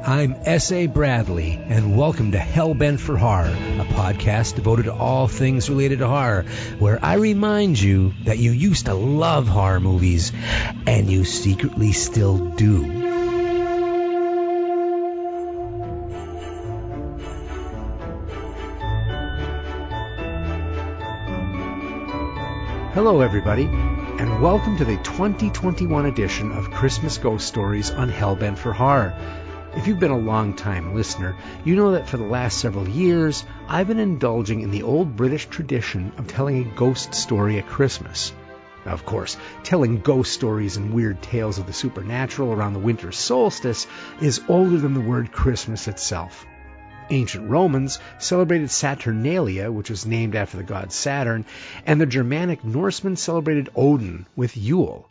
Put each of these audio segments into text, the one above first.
I'm S.A. Bradley, and welcome to Hellbent for Horror, a podcast devoted to all things related to horror, where I remind you that you used to love horror movies, and you secretly still do. Hello, everybody, and welcome to the 2021 edition of Christmas Ghost Stories on Hellbent for Horror. If you've been a long-time listener, you know that for the last several years, I've been indulging in the old British tradition of telling a ghost story at Christmas. Now, of course, telling ghost stories and weird tales of the supernatural around the winter solstice is older than the word Christmas itself. Ancient Romans celebrated Saturnalia, which was named after the god Saturn, and the Germanic Norsemen celebrated Odin with Yule.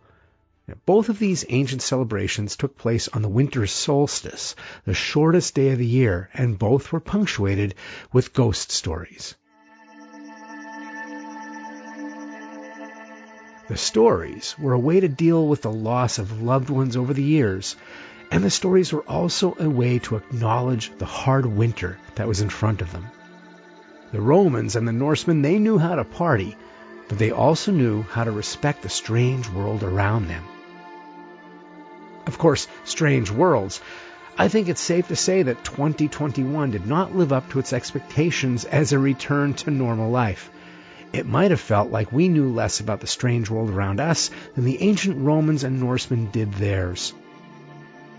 Now, both of these ancient celebrations took place on the winter solstice, the shortest day of the year, and both were punctuated with ghost stories. The stories were a way to deal with the loss of loved ones over the years, and the stories were also a way to acknowledge the hard winter that was in front of them. The Romans and the Norsemen, they knew how to party, but they also knew how to respect the strange world around them. Of course, strange worlds. I think it's safe to say that 2021 did not live up to its expectations as a return to normal life. It might have felt like we knew less about the strange world around us than the ancient Romans and Norsemen did theirs.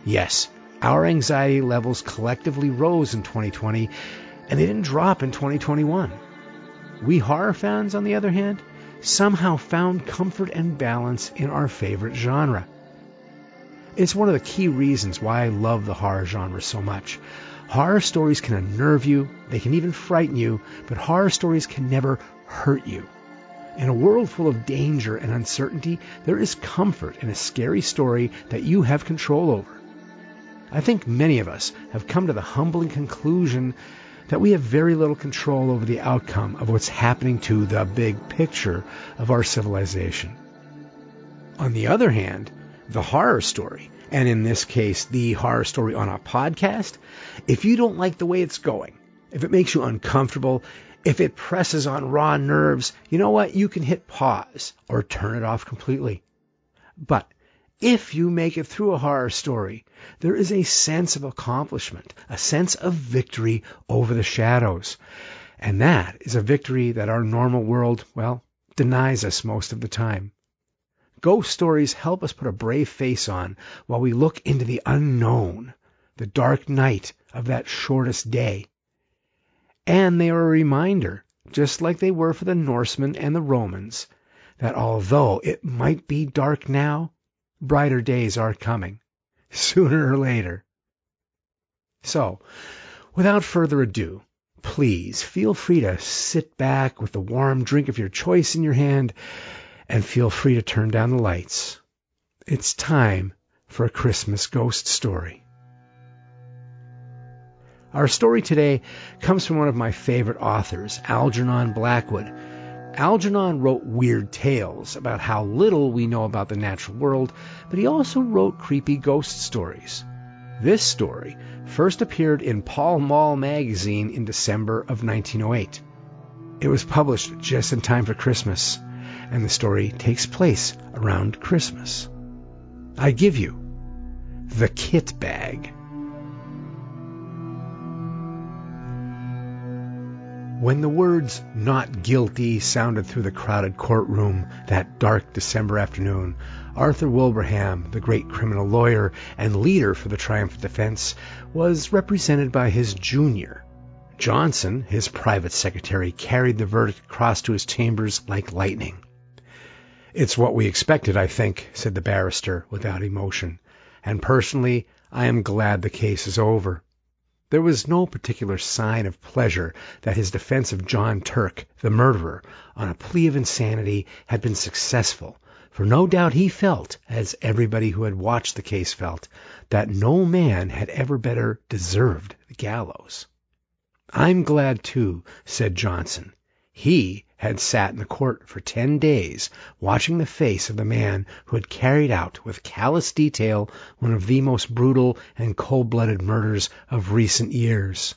Yes, our anxiety levels collectively rose in 2020, and they didn't drop in 2021. We horror fans, on the other hand, somehow found comfort and balance in our favorite genre. It's one of the key reasons why I love the horror genre so much. Horror stories can unnerve you, they can even frighten you, but horror stories can never hurt you. In a world full of danger and uncertainty, there is comfort in a scary story that you have control over. I think many of us have come to the humbling conclusion that we have very little control over the outcome of what's happening to the big picture of our civilization. On the other hand, the horror story, and in this case, the horror story on a podcast, if you don't like the way it's going, if it makes you uncomfortable, if it presses on raw nerves, you know what? You can hit pause or turn it off completely. But if you make it through a horror story, there is a sense of accomplishment, a sense of victory over the shadows. And that is a victory that our normal world, denies us most of the time. Ghost stories help us put a brave face on while we look into the unknown, the dark night of that shortest day. And they are a reminder, just like they were for the Norsemen and the Romans, that although it might be dark now, brighter days are coming, sooner or later. So, without further ado, please feel free to sit back with the warm drink of your choice in your hand, and feel free to turn down the lights. It's time for a Christmas ghost story. Our story today comes from one of my favorite authors, Algernon Blackwood. Algernon wrote weird tales about how little we know about the natural world, but he also wrote creepy ghost stories. This story first appeared in Pall magazine in December of 1908. It was published just in time for Christmas, and the story takes place around Christmas. I give you The Kit Bag. When the words "not guilty" sounded through the crowded courtroom that dark December afternoon, Arthur Wilbraham, the great criminal lawyer and leader for the triumphant defense, was represented by his junior. Johnson, his private secretary, carried the verdict across to his chambers like lightning. "It's what we expected, I think," said the barrister without emotion, "and personally, I am glad the case is over." There was no particular sign of pleasure that his defense of John Turk, the murderer, on a plea of insanity had been successful, for no doubt he felt, as everybody who had watched the case felt, that no man had ever better deserved the gallows. "I'm glad too," said Johnson. He had sat in the court for 10 days, watching the face of the man who had carried out with callous detail one of the most brutal and cold-blooded murders of recent years.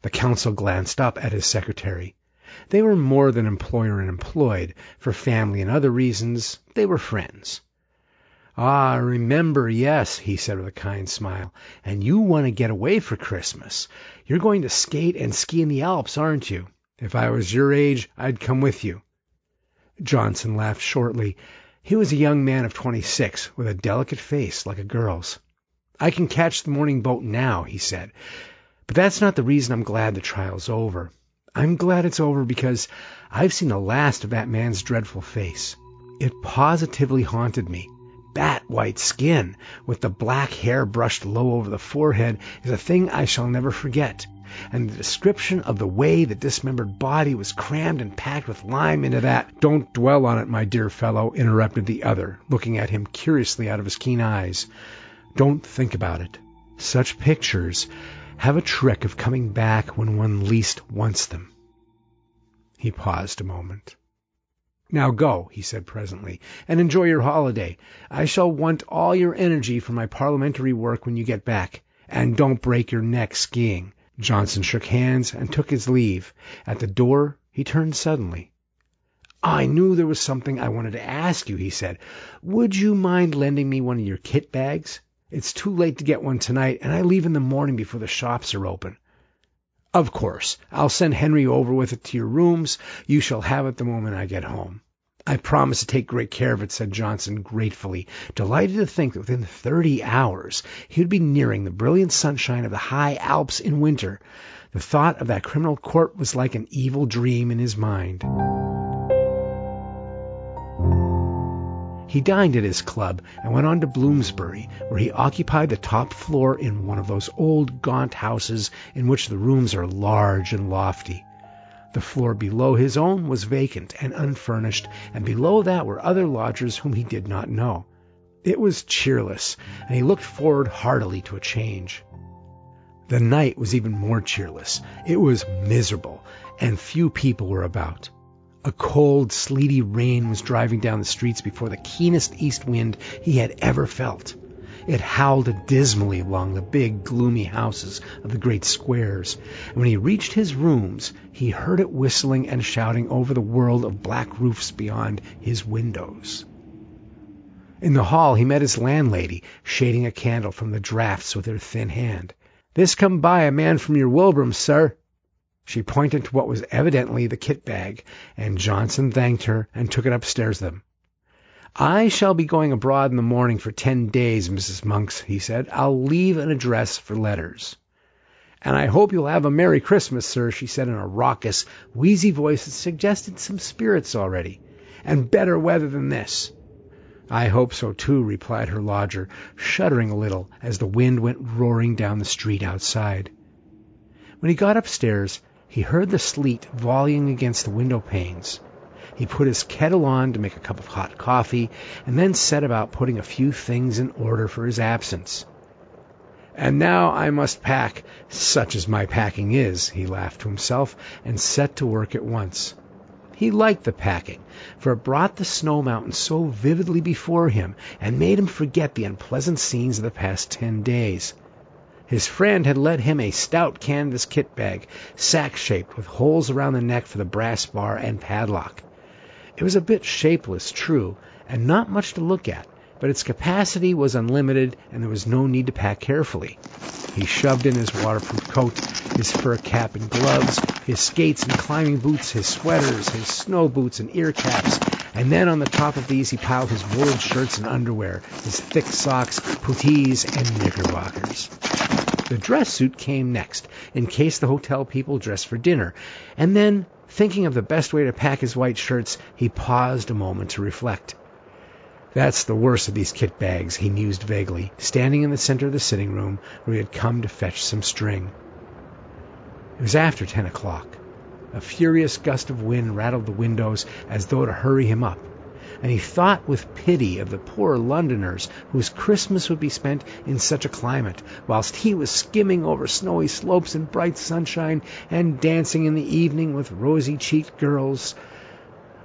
The counsel glanced up at his secretary. They were more than employer and employed. For family and other reasons, they were friends. "Ah, remember, yes," he said with a kind smile. "And you want to get away for Christmas. You're going to skate and ski in the Alps, aren't you? If I was your age, I'd come with you." Johnson laughed shortly. He was a young man of 26, with a delicate face like a girl's. "I can catch the morning boat now," he said. "But that's not the reason I'm glad the trial's over. I'm glad it's over because I've seen the last of that man's dreadful face. It positively haunted me. Bat-white skin, with the black hair brushed low over the forehead, is a thing I shall never forget. And the description of the way the dismembered body was crammed and packed with lime into that—" "Don't dwell on it, my dear fellow," interrupted the other, looking at him curiously out of his keen eyes. "Don't think about it. Such pictures have a trick of coming back when one least wants them." He paused a moment. "Now go," he said presently, "and enjoy your holiday. I shall want all your energy for my parliamentary work when you get back. And don't break your neck skiing." Johnson shook hands and took his leave. At the door, he turned suddenly. "I knew there was something I wanted to ask you," he said. "Would you mind lending me one of your kit bags? It's too late to get one tonight, and I leave in the morning before the shops are open." "Of course. I'll send Henry over with it to your rooms. You shall have it the moment I get home." "I promise to take great care of it," said Johnson gratefully, delighted to think that within 30 hours he would be nearing the brilliant sunshine of the high Alps in winter. The thought of that criminal court was like an evil dream in his mind. He dined at his club and went on to Bloomsbury, where he occupied the top floor in one of those old gaunt houses in which the rooms are large and lofty. The floor below his own was vacant and unfurnished, and below that were other lodgers whom he did not know. It was cheerless, and he looked forward heartily to a change. The night was even more cheerless. It was miserable, and few people were about. A cold, sleety rain was driving down the streets before the keenest east wind he had ever felt. It howled dismally along the big, gloomy houses of the great squares, and when he reached his rooms, he heard it whistling and shouting over the world of black roofs beyond his windows. In the hall he met his landlady, shading a candle from the draughts with her thin hand. "This come by a man from your Wilbrams, sir." She pointed to what was evidently the kit bag, and Johnson thanked her and took it upstairs with him. "I shall be going abroad in the morning for 10 days, Mrs. Monks," he said. "I'll leave an address for letters." "And I hope you'll have a Merry Christmas, sir," she said in a raucous, wheezy voice that suggested some spirits already. "And better weather than this." "I hope so, too," replied her lodger, shuddering a little as the wind went roaring down the street outside. When he got upstairs, he heard the sleet volleying against the window panes. He put his kettle on to make a cup of hot coffee, and then set about putting a few things in order for his absence. "And now I must pack, such as my packing is," he laughed to himself, and set to work at once. He liked the packing, for it brought the snow mountain so vividly before him, and made him forget the unpleasant scenes of the past 10 days. His friend had lent him a stout canvas kit bag, sack-shaped, with holes around the neck for the brass bar and padlock. It was a bit shapeless, true, and not much to look at, but its capacity was unlimited, and there was no need to pack carefully. He shoved in his waterproof coat, his fur cap and gloves, his skates and climbing boots, his sweaters, his snow boots and ear caps, and then on the top of these he piled his woolen shirts and underwear, his thick socks, puttees, and knickerbockers. The dress suit came next, in case the hotel people dressed for dinner, and then, thinking of the best way to pack his white shirts, he paused a moment to reflect. "That's the worst of these kit bags," he mused vaguely, standing in the center of the sitting room where he had come to fetch some string. It was after 10 o'clock. A furious gust of wind rattled the windows as though to hurry him up. and he thought with pity of the poor Londoners whose Christmas would be spent in such a climate, whilst he was skimming over snowy slopes in bright sunshine and dancing in the evening with rosy-cheeked girls.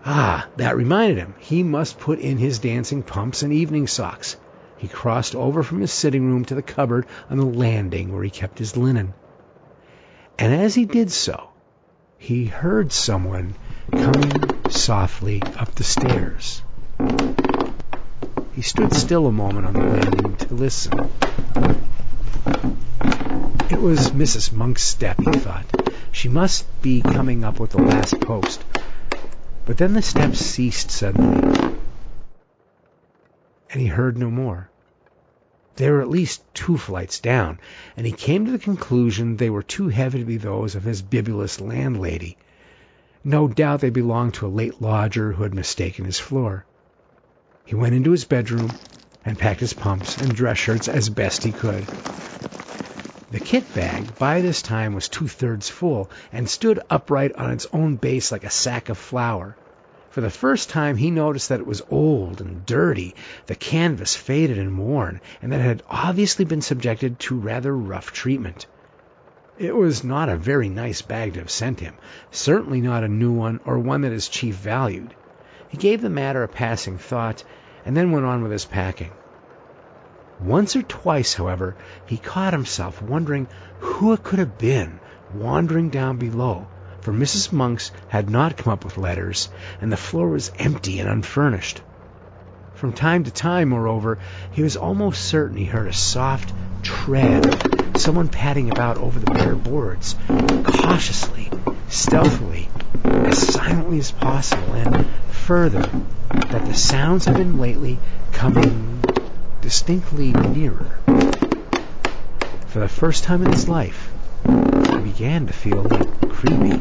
Ah, that reminded him. He must put in his dancing pumps and evening socks. He crossed over from his sitting room to the cupboard on the landing where he kept his linen. And as he did so, he heard someone coming softly up the stairs. He stood still a moment on the landing to listen. It was Mrs. Monk's step, he thought. She must be coming up with the last post. But then the steps ceased suddenly, and he heard no more. They were at least 2 flights down, and he came to the conclusion they were too heavy to be those of his bibulous landlady. No doubt they belonged to a late lodger who had mistaken his floor. He went into his bedroom and packed his pumps and dress shirts as best he could. The kit bag by this time was 2/3 full and stood upright on its own base like a sack of flour. For the first time he noticed that it was old and dirty, the canvas faded and worn, and that it had obviously been subjected to rather rough treatment. It was not a very nice bag to have sent him, certainly not a new one or one that his chief valued. He gave the matter a passing thought, and then went on with his packing. Once or twice, however, he caught himself wondering who it could have been wandering down below, for Mrs. Monk's had not come up with letters, and the floor was empty and unfurnished. From time to time, moreover, he was almost certain he heard a soft tread, someone padding about over the bare boards, cautiously, stealthily, as silently as possible, and further, that the sounds had been lately coming distinctly nearer. For the first time in his life, he began to feel creepy.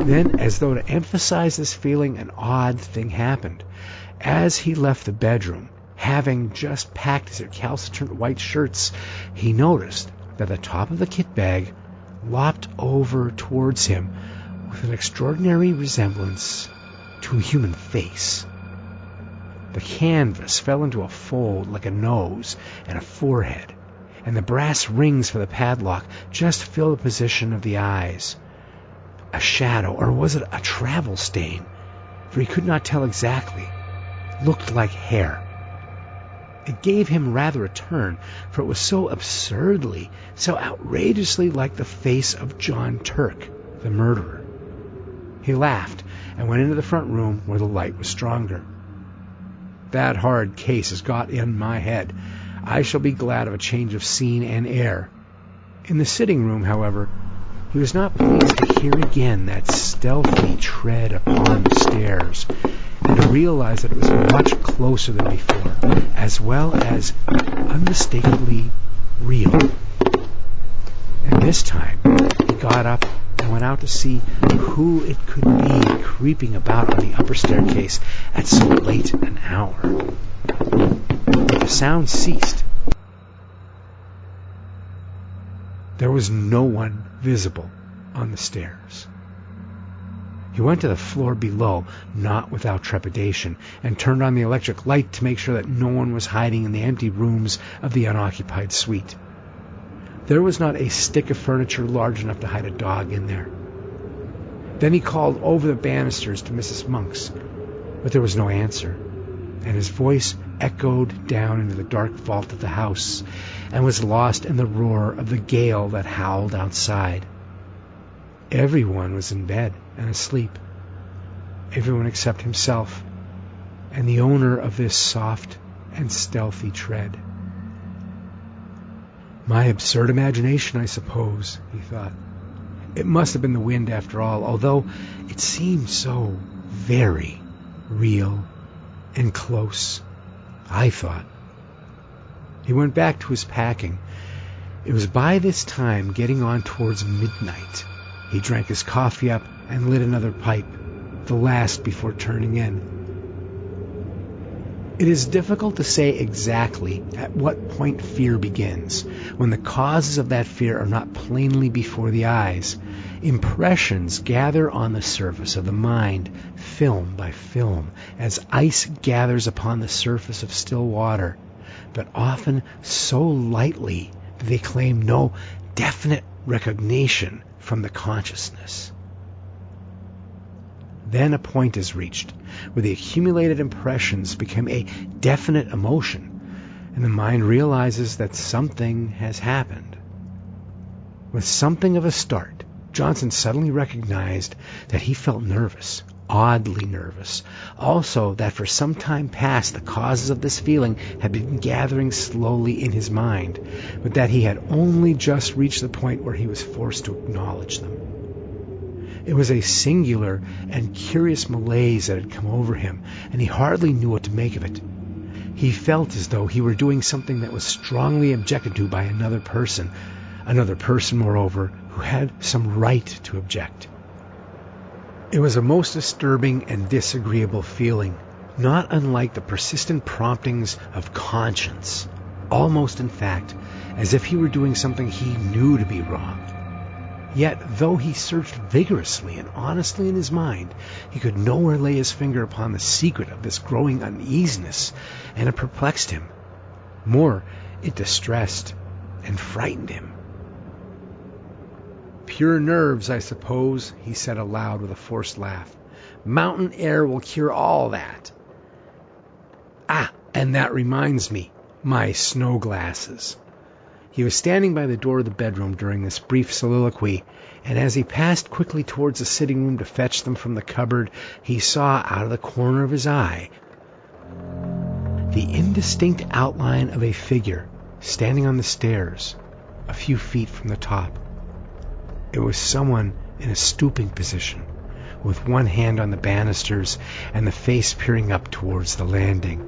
Then, as though to emphasize this feeling, an odd thing happened. As he left the bedroom, having just packed his recalcitrant white shirts, he noticed that the top of the kit bag lopped over towards him with an extraordinary resemblance to a human face. The canvas fell into a fold like a nose and a forehead, and the brass rings for the padlock just filled the position of the eyes. A shadow, or was it a travel stain? For he could not tell exactly. Looked like hair. It gave him rather a turn, for it was so absurdly, so outrageously like the face of John Turk, the murderer. He laughed and went into the front room where the light was stronger. That hard case has got in my head. I shall be glad of a change of scene and air. In the sitting room, however, he was not pleased to hear again that stealthy tread upon the stairs, and to realize that it was much closer than before, as well as unmistakably real. And this time he got up and went out to see who it could be creeping about on the upper staircase at so late an hour. The sound ceased. There was no one visible on the stairs. He went to the floor below, not without trepidation, and turned on the electric light to make sure that no one was hiding in the empty rooms of the unoccupied suite. There was not a stick of furniture large enough to hide a dog in there. Then he called over the banisters to Mrs. Monk's, but there was no answer, and his voice echoed down into the dark vault of the house and was lost in the roar of the gale that howled outside. Everyone was in bed and asleep, everyone except himself and the owner of this soft and stealthy tread. My absurd imagination, I suppose, he thought. It must have been the wind after all, although it seemed so very real and close, I thought. He went back to his packing. It was by this time getting on towards midnight. He drank his coffee up and lit another pipe, the last before turning in. It is difficult to say exactly at what point fear begins, when the causes of that fear are not plainly before the eyes. Impressions gather on the surface of the mind, film by film, as ice gathers upon the surface of still water, but often so lightly that they claim no definite recognition from the consciousness. Then a point is reached where the accumulated impressions become a definite emotion, and the mind realizes that something has happened. With something of a start, Johnson suddenly recognized that he felt nervous, oddly nervous. Also, that for some time past the causes of this feeling had been gathering slowly in his mind, but that he had only just reached the point where he was forced to acknowledge them. It was a singular and curious malaise that had come over him, and he hardly knew what to make of it. He felt as though he were doing something that was strongly objected to by another person, moreover, who had some right to object. It was a most disturbing and disagreeable feeling, not unlike the persistent promptings of conscience, almost, in fact, as if he were doing something he knew to be wrong. Yet, though he searched vigorously and honestly in his mind, he could nowhere lay his finger upon the secret of this growing uneasiness, and it perplexed him. More, it distressed and frightened him. "Pure nerves, I suppose," he said aloud with a forced laugh. "Mountain air will cure all that. Ah, and that reminds me, my snow glasses." He was standing by the door of the bedroom during this brief soliloquy, and as he passed quickly towards the sitting room to fetch them from the cupboard, he saw out of the corner of his eye the indistinct outline of a figure standing on the stairs a few feet from the top. It was someone in a stooping position, with one hand on the banisters and the face peering up towards the landing.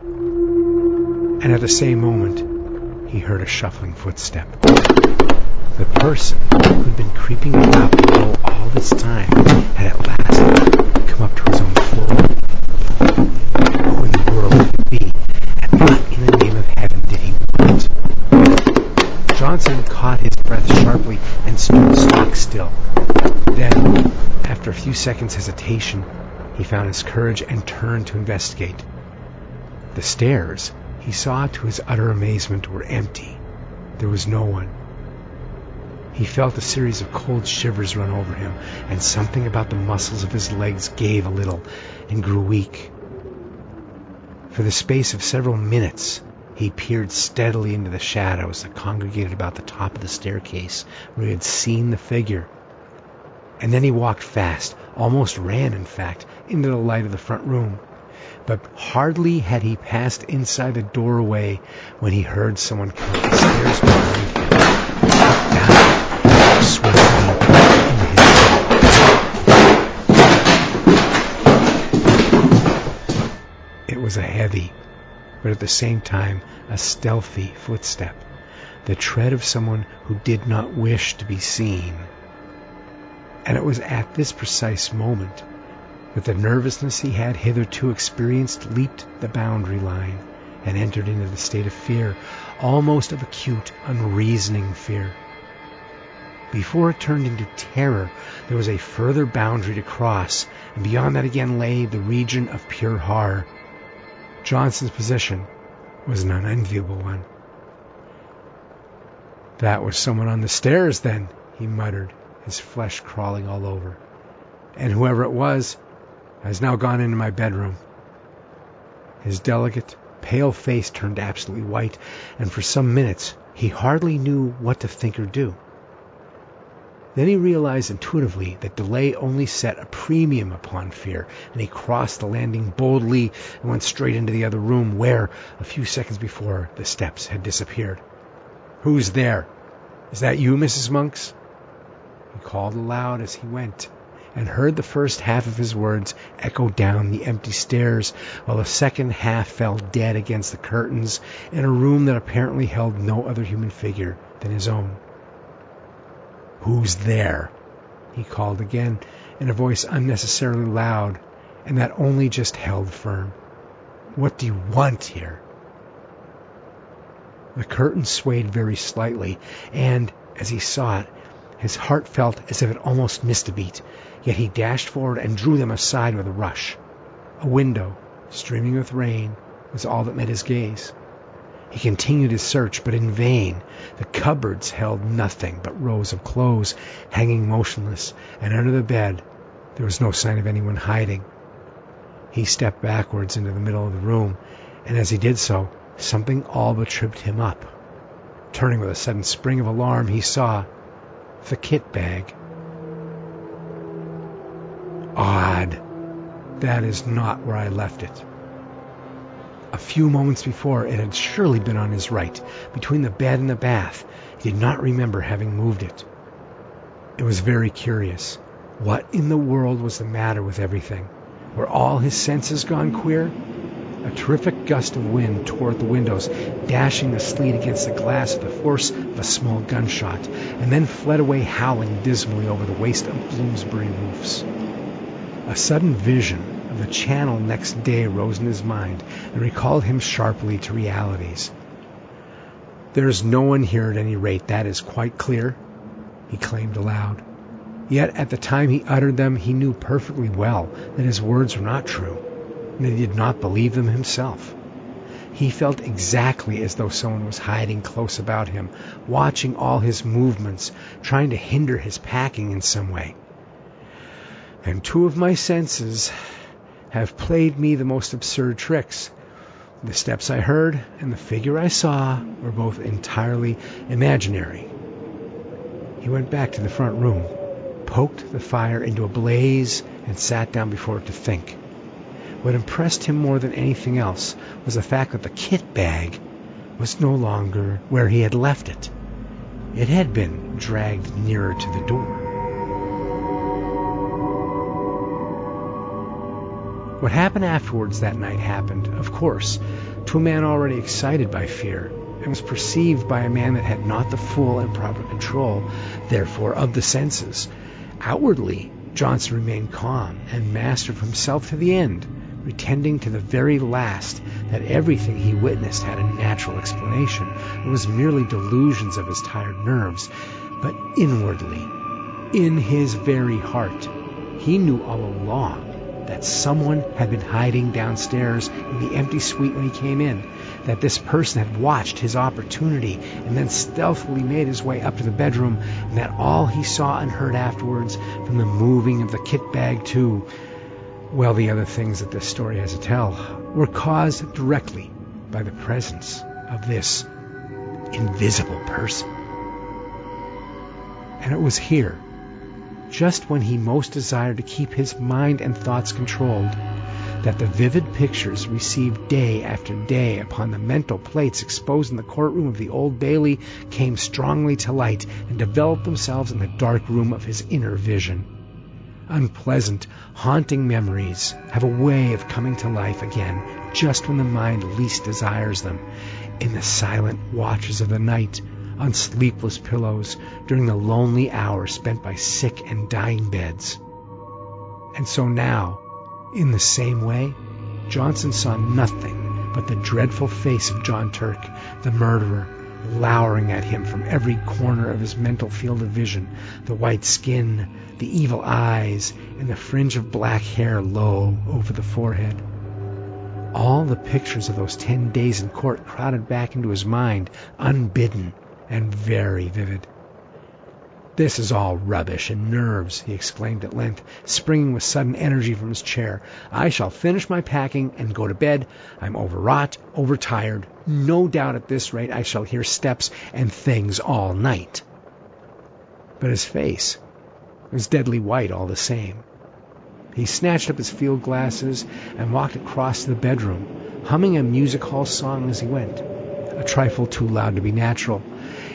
And at the same moment, he heard a shuffling footstep. The person who'd been creeping about below all this time had at last come up to his own floor. Who in the world could it be, and what in the name of heaven did he want? Johnson caught his breath sharply and stood stock still. Then, after a few seconds' hesitation, he found his courage and turned to investigate. The stairs, he saw to his utter amazement, were empty. There was no one. He felt a series of cold shivers run over him, and something about the muscles of his legs gave a little and grew weak. For the space of several minutes, he peered steadily into the shadows that congregated about the top of the staircase where he had seen the figure. And then he walked fast, almost ran, in fact, into the light of the front room. But hardly had he passed inside the doorway when he heard someone come up the stairs behind him, down swiftly into his bed. It was a heavy, but at the same time a stealthy footstep, the tread of someone who did not wish to be seen. And it was at this precise moment that the nervousness he had hitherto experienced leaped the boundary line and entered into the state of fear, almost of acute, unreasoning fear. Before it turned into terror, there was a further boundary to cross, and beyond that again lay the region of pure horror. Johnson's position was an unenviable one. "That was someone on the stairs, then," he muttered, his flesh crawling all over. "And whoever it was has now gone into my bedroom." His delicate, pale face turned absolutely white, and for some minutes he hardly knew what to think or do. Then he realized intuitively that delay only set a premium upon fear, and he crossed the landing boldly and went straight into the other room where, a few seconds before, the steps had disappeared. "Who's there? Is that you, Mrs. Monks?" He called aloud as he went, and heard the first half of his words echo down the empty stairs, while the second half fell dead against the curtains in a room that apparently held no other human figure than his own. "Who's there?" he called again, in a voice unnecessarily loud, and that only just held firm. What do you want here?" The curtain swayed very slightly, and, as he saw it, his heart felt as if it almost missed a beat, yet he dashed forward and drew them aside with a rush. A window, streaming with rain, was all that met his gaze. He continued his search, but in vain. The cupboards held nothing but rows of clothes hanging motionless, and under the bed there was no sign of anyone hiding. He stepped backwards into the middle of the room, and as he did so, something all but tripped him up. Turning with a sudden spring of alarm, he saw the kit bag. Odd. That is not where I left it. A few moments before, it had surely been on his right, between the bed and the bath. He did not remember having moved it. It was very curious. What in the world was the matter with everything? Were all his senses gone queer? A terrific gust of wind tore at the windows, dashing the sleet against the glass with the force of a small gunshot, and then fled away howling dismally over the waste of Bloomsbury roofs. A sudden vision of the Channel next day rose in his mind and recalled him sharply to realities. "There's no one here at any rate, that is quite clear," he claimed aloud. Yet at the time he uttered them, he knew perfectly well that his words were not true, and that he did not believe them himself. He felt exactly as though someone was hiding close about him, watching all his movements, trying to hinder his packing in some way. "And two of my senses have played me the most absurd tricks. The steps I heard and the figure I saw were both entirely imaginary." He went back to the front room, poked the fire into a blaze, and sat down before it to think. What impressed him more than anything else was the fact that the kit bag was no longer where he had left it. It had been dragged nearer to the door. What happened afterwards that night happened, of course, to a man already excited by fear, and was perceived by a man that had not the full and proper control, therefore, of the senses. Outwardly, Johnson remained calm and master of himself to the end, pretending to the very last that everything he witnessed had a natural explanation and was merely delusions of his tired nerves. But inwardly, in his very heart, he knew all along that someone had been hiding downstairs in the empty suite when he came in, that this person had watched his opportunity and then stealthily made his way up to the bedroom, and that all he saw and heard afterwards, from the moving of the kit bag to, well, the other things that this story has to tell, were caused directly by the presence of this invisible person. And it was here, just when he most desired to keep his mind and thoughts controlled, that the vivid pictures received day after day upon the mental plates exposed in the courtroom of the Old Bailey came strongly to light and developed themselves in the dark room of his inner vision. Unpleasant, haunting memories have a way of coming to life again just when the mind least desires them, in the silent watches of the night, on sleepless pillows, during the lonely hours spent by sick and dying beds. And so now, in the same way, Johnson saw nothing but the dreadful face of John Turk, the murderer, lowering at him from every corner of his mental field of vision, the white skin, the evil eyes, and the fringe of black hair low over the forehead. All the pictures of those 10 days in court crowded back into his mind, unbidden and very vivid. "This is all rubbish and nerves," he exclaimed at length, springing with sudden energy from his chair. "I shall finish my packing and go to bed. I'm overwrought, overtired. No doubt at this rate I shall hear steps and things all night." But his face was deadly white all the same. He snatched up his field glasses and walked across to the bedroom, humming a music hall song as he went, a trifle too loud to be natural.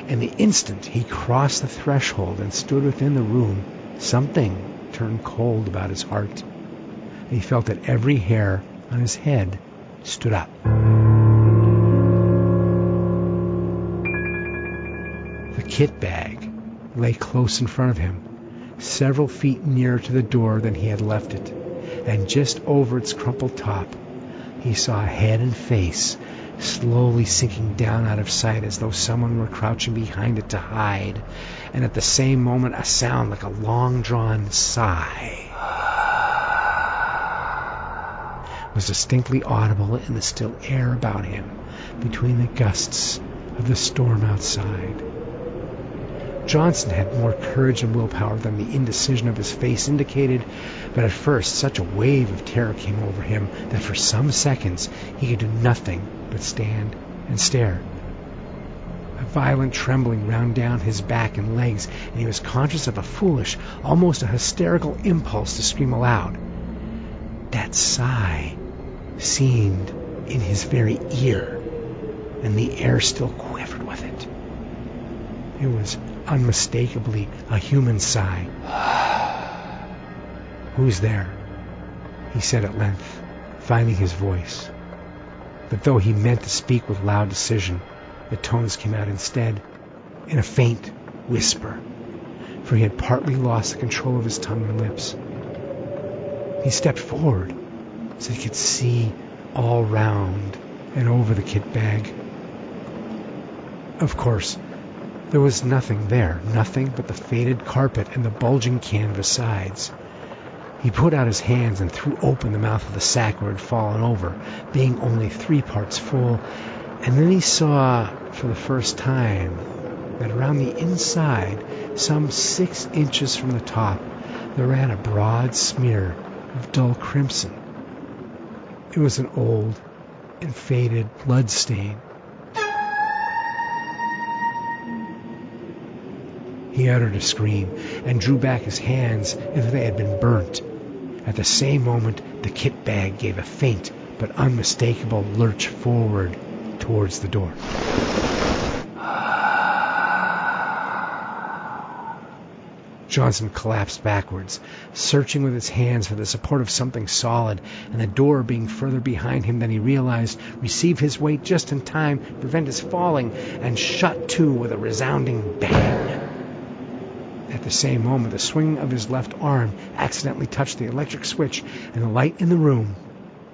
And the instant he crossed the threshold and stood within the room, something turned cold about his heart. He felt that every hair on his head stood up. The kit bag lay close in front of him, several feet nearer to the door than he had left it, and just over its crumpled top, he he saw a head and face slowly sinking down out of sight as though someone were crouching behind it to hide, and at the same moment a sound like a long-drawn sigh was distinctly audible in the still air about him between the gusts of the storm outside. Johnson had more courage and willpower than the indecision of his face indicated, but at first such a wave of terror came over him that for some seconds he could do nothing but stand and stare. A violent trembling ran down his back and legs, and he was conscious of a foolish, almost a hysterical impulse to scream aloud. That sigh seemed in his very ear, and the air still quivered with it. It was unmistakably a human sigh. "Who's there?" he said at length, finding his voice. But though he meant to speak with loud decision, the tones came out instead in a faint whisper, for he had partly lost the control of his tongue and lips. He stepped forward so he could see all round and over the kit bag. Of course, there was nothing there, nothing but the faded carpet and the bulging canvas sides. He put out his hands and threw open the mouth of the sack where it had fallen over, being only 3 parts full, and then he saw, for the first time, that around the inside, some 6 inches from the top, there ran a broad smear of dull crimson. It was an old and faded blood stain. He uttered a scream and drew back his hands as if they had been burnt. At the same moment, the kit bag gave a faint but unmistakable lurch forward towards the door. Johnson collapsed backwards, searching with his hands for the support of something solid, and the door, being further behind him than he realized, received his weight just in time to prevent his falling, and shut to with a resounding bang. At the same moment, the swing of his left arm accidentally touched the electric switch, and the light in the room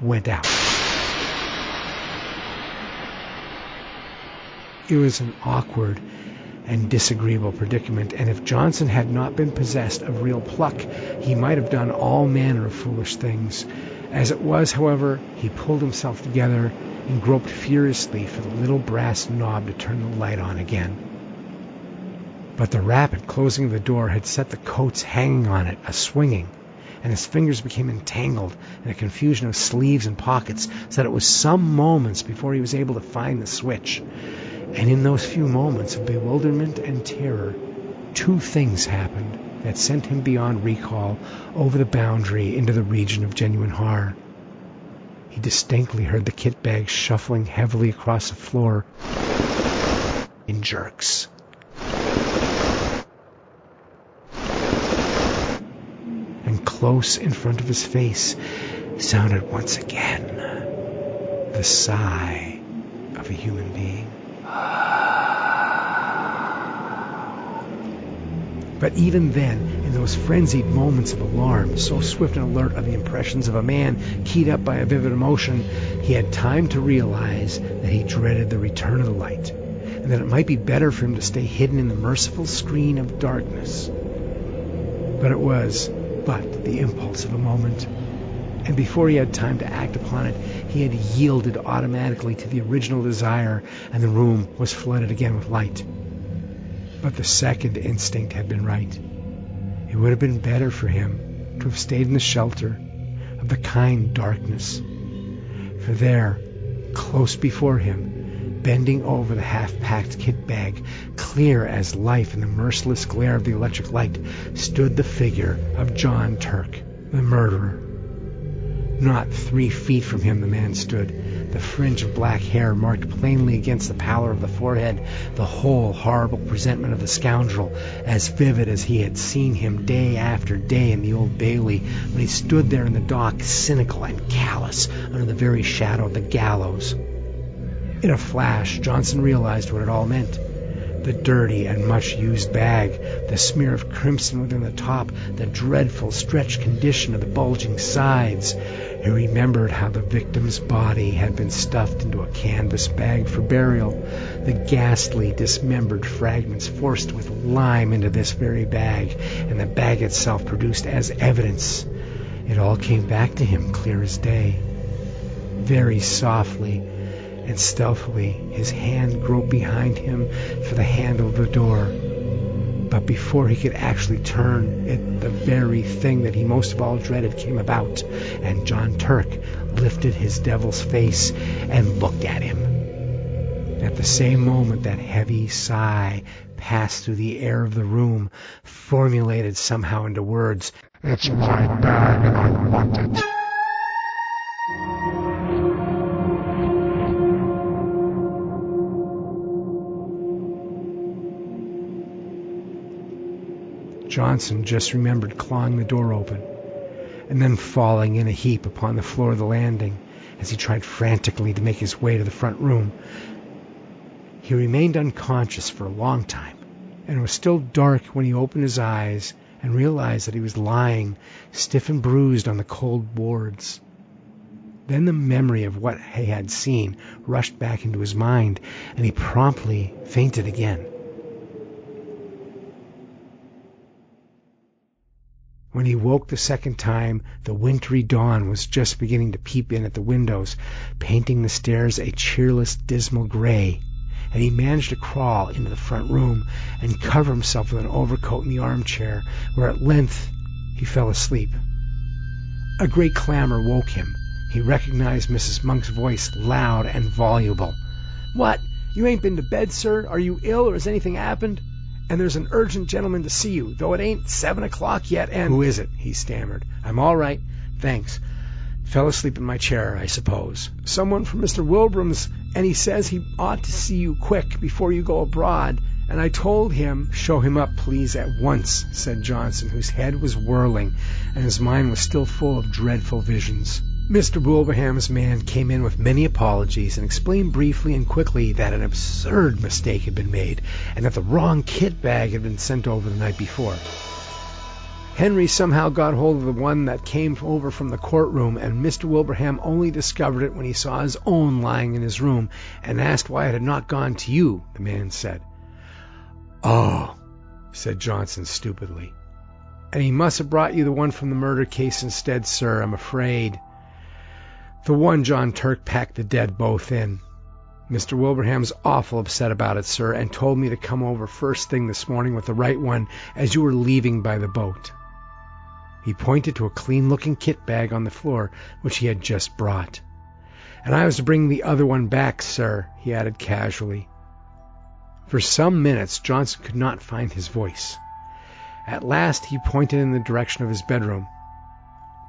went out. It was an awkward and disagreeable predicament, and if Johnson had not been possessed of real pluck, he might have done all manner of foolish things. As it was, however, he pulled himself together and groped furiously for the little brass knob to turn the light on again. But the rapid closing of the door had set the coats hanging on it a-swinging, and his fingers became entangled in a confusion of sleeves and pockets, so that it was some moments before he was able to find the switch. And in those few moments of bewilderment and terror, 2 things happened that sent him beyond recall over the boundary into the region of genuine horror. He distinctly heard the kit bag shuffling heavily across the floor in jerks. And close in front of his face sounded once again the sigh of a human being. But even then, in those frenzied moments of alarm, so swift and alert are the impressions of a man keyed up by a vivid emotion, he had time to realize that he dreaded the return of the light, and that it might be better for him to stay hidden in the merciful screen of darkness. But it was but the impulse of a moment, and before he had time to act upon it, he had yielded automatically to the original desire, and the room was flooded again with light. But the second instinct had been right. It would have been better for him to have stayed in the shelter of the kind darkness, for there, close before him, bending over the half-packed kit bag, clear as life in the merciless glare of the electric light, stood the figure of John Turk, the murderer. Not 3 feet from him the man stood, the fringe of black hair marked plainly against the pallor of the forehead, the whole horrible presentment of the scoundrel, as vivid as he had seen him day after day in the Old Bailey, when he stood there in the dock, cynical and callous, under the very shadow of the gallows. In a flash, Johnson realized what it all meant. The dirty and much-used bag, the smear of crimson within the top, the dreadful stretched condition of the bulging sides. He remembered how the victim's body had been stuffed into a canvas bag for burial, the ghastly, dismembered fragments forced with lime into this very bag, and the bag itself produced as evidence. It all came back to him clear as day. Very softly and stealthily, his hand groped behind him for the handle of the door. But before he could actually turn it, the very thing that he most of all dreaded came about, and John Turk lifted his devil's face and looked at him. At the same moment, that heavy sigh passed through the air of the room, formulated somehow into words. "It's my bag and I want it." Johnson just remembered clawing the door open and then falling in a heap upon the floor of the landing as he tried frantically to make his way to the front room. He remained unconscious for a long time, and it was still dark when he opened his eyes and realized that he was lying, stiff and bruised, on the cold boards. Then the memory of what he had seen rushed back into his mind, and he promptly fainted again. When he woke the second time, the wintry dawn was just beginning to peep in at the windows, painting the stairs a cheerless, dismal gray, and he managed to crawl into the front room and cover himself with an overcoat in the armchair, where at length he fell asleep. A great clamor woke him. He recognized Mrs. Monk's voice, loud and voluble. "What? You ain't been to bed, sir? Are you ill, or has anything happened? And there's an urgent gentleman to see you, though it ain't 7 o'clock yet, and—" "Who is it?" he stammered. "I'm all right, thanks. Fell asleep in my chair, I suppose." "Someone from Mr. Wilbraham's, and he says he ought to see you quick before you go abroad. And I told him—" "Show him up, please, at once," said Johnson, whose head was whirling, and his mind was still full of dreadful visions. Mr. Wilbraham's man came in with many apologies and explained briefly and quickly that an absurd mistake had been made and that the wrong kit bag had been sent over the night before. Henry somehow got hold of the one that came over from the courtroom, and Mr. Wilbraham only discovered it when he saw his own lying in his room and asked why it had not gone to you, the man said. "Oh," said Johnson stupidly. "And he must have brought you the one from the murder case instead, sir, I'm afraid." "The one John Turk packed the dead both in. Mr. Wilbraham's awful upset about it, sir, and told me to come over first thing this morning with the right one as you were leaving by the boat." He pointed to a clean-looking kit bag on the floor, which he had just brought. "And I was to bring the other one back, sir," he added casually. For some minutes Johnson could not find his voice. At last he pointed in the direction of his bedroom.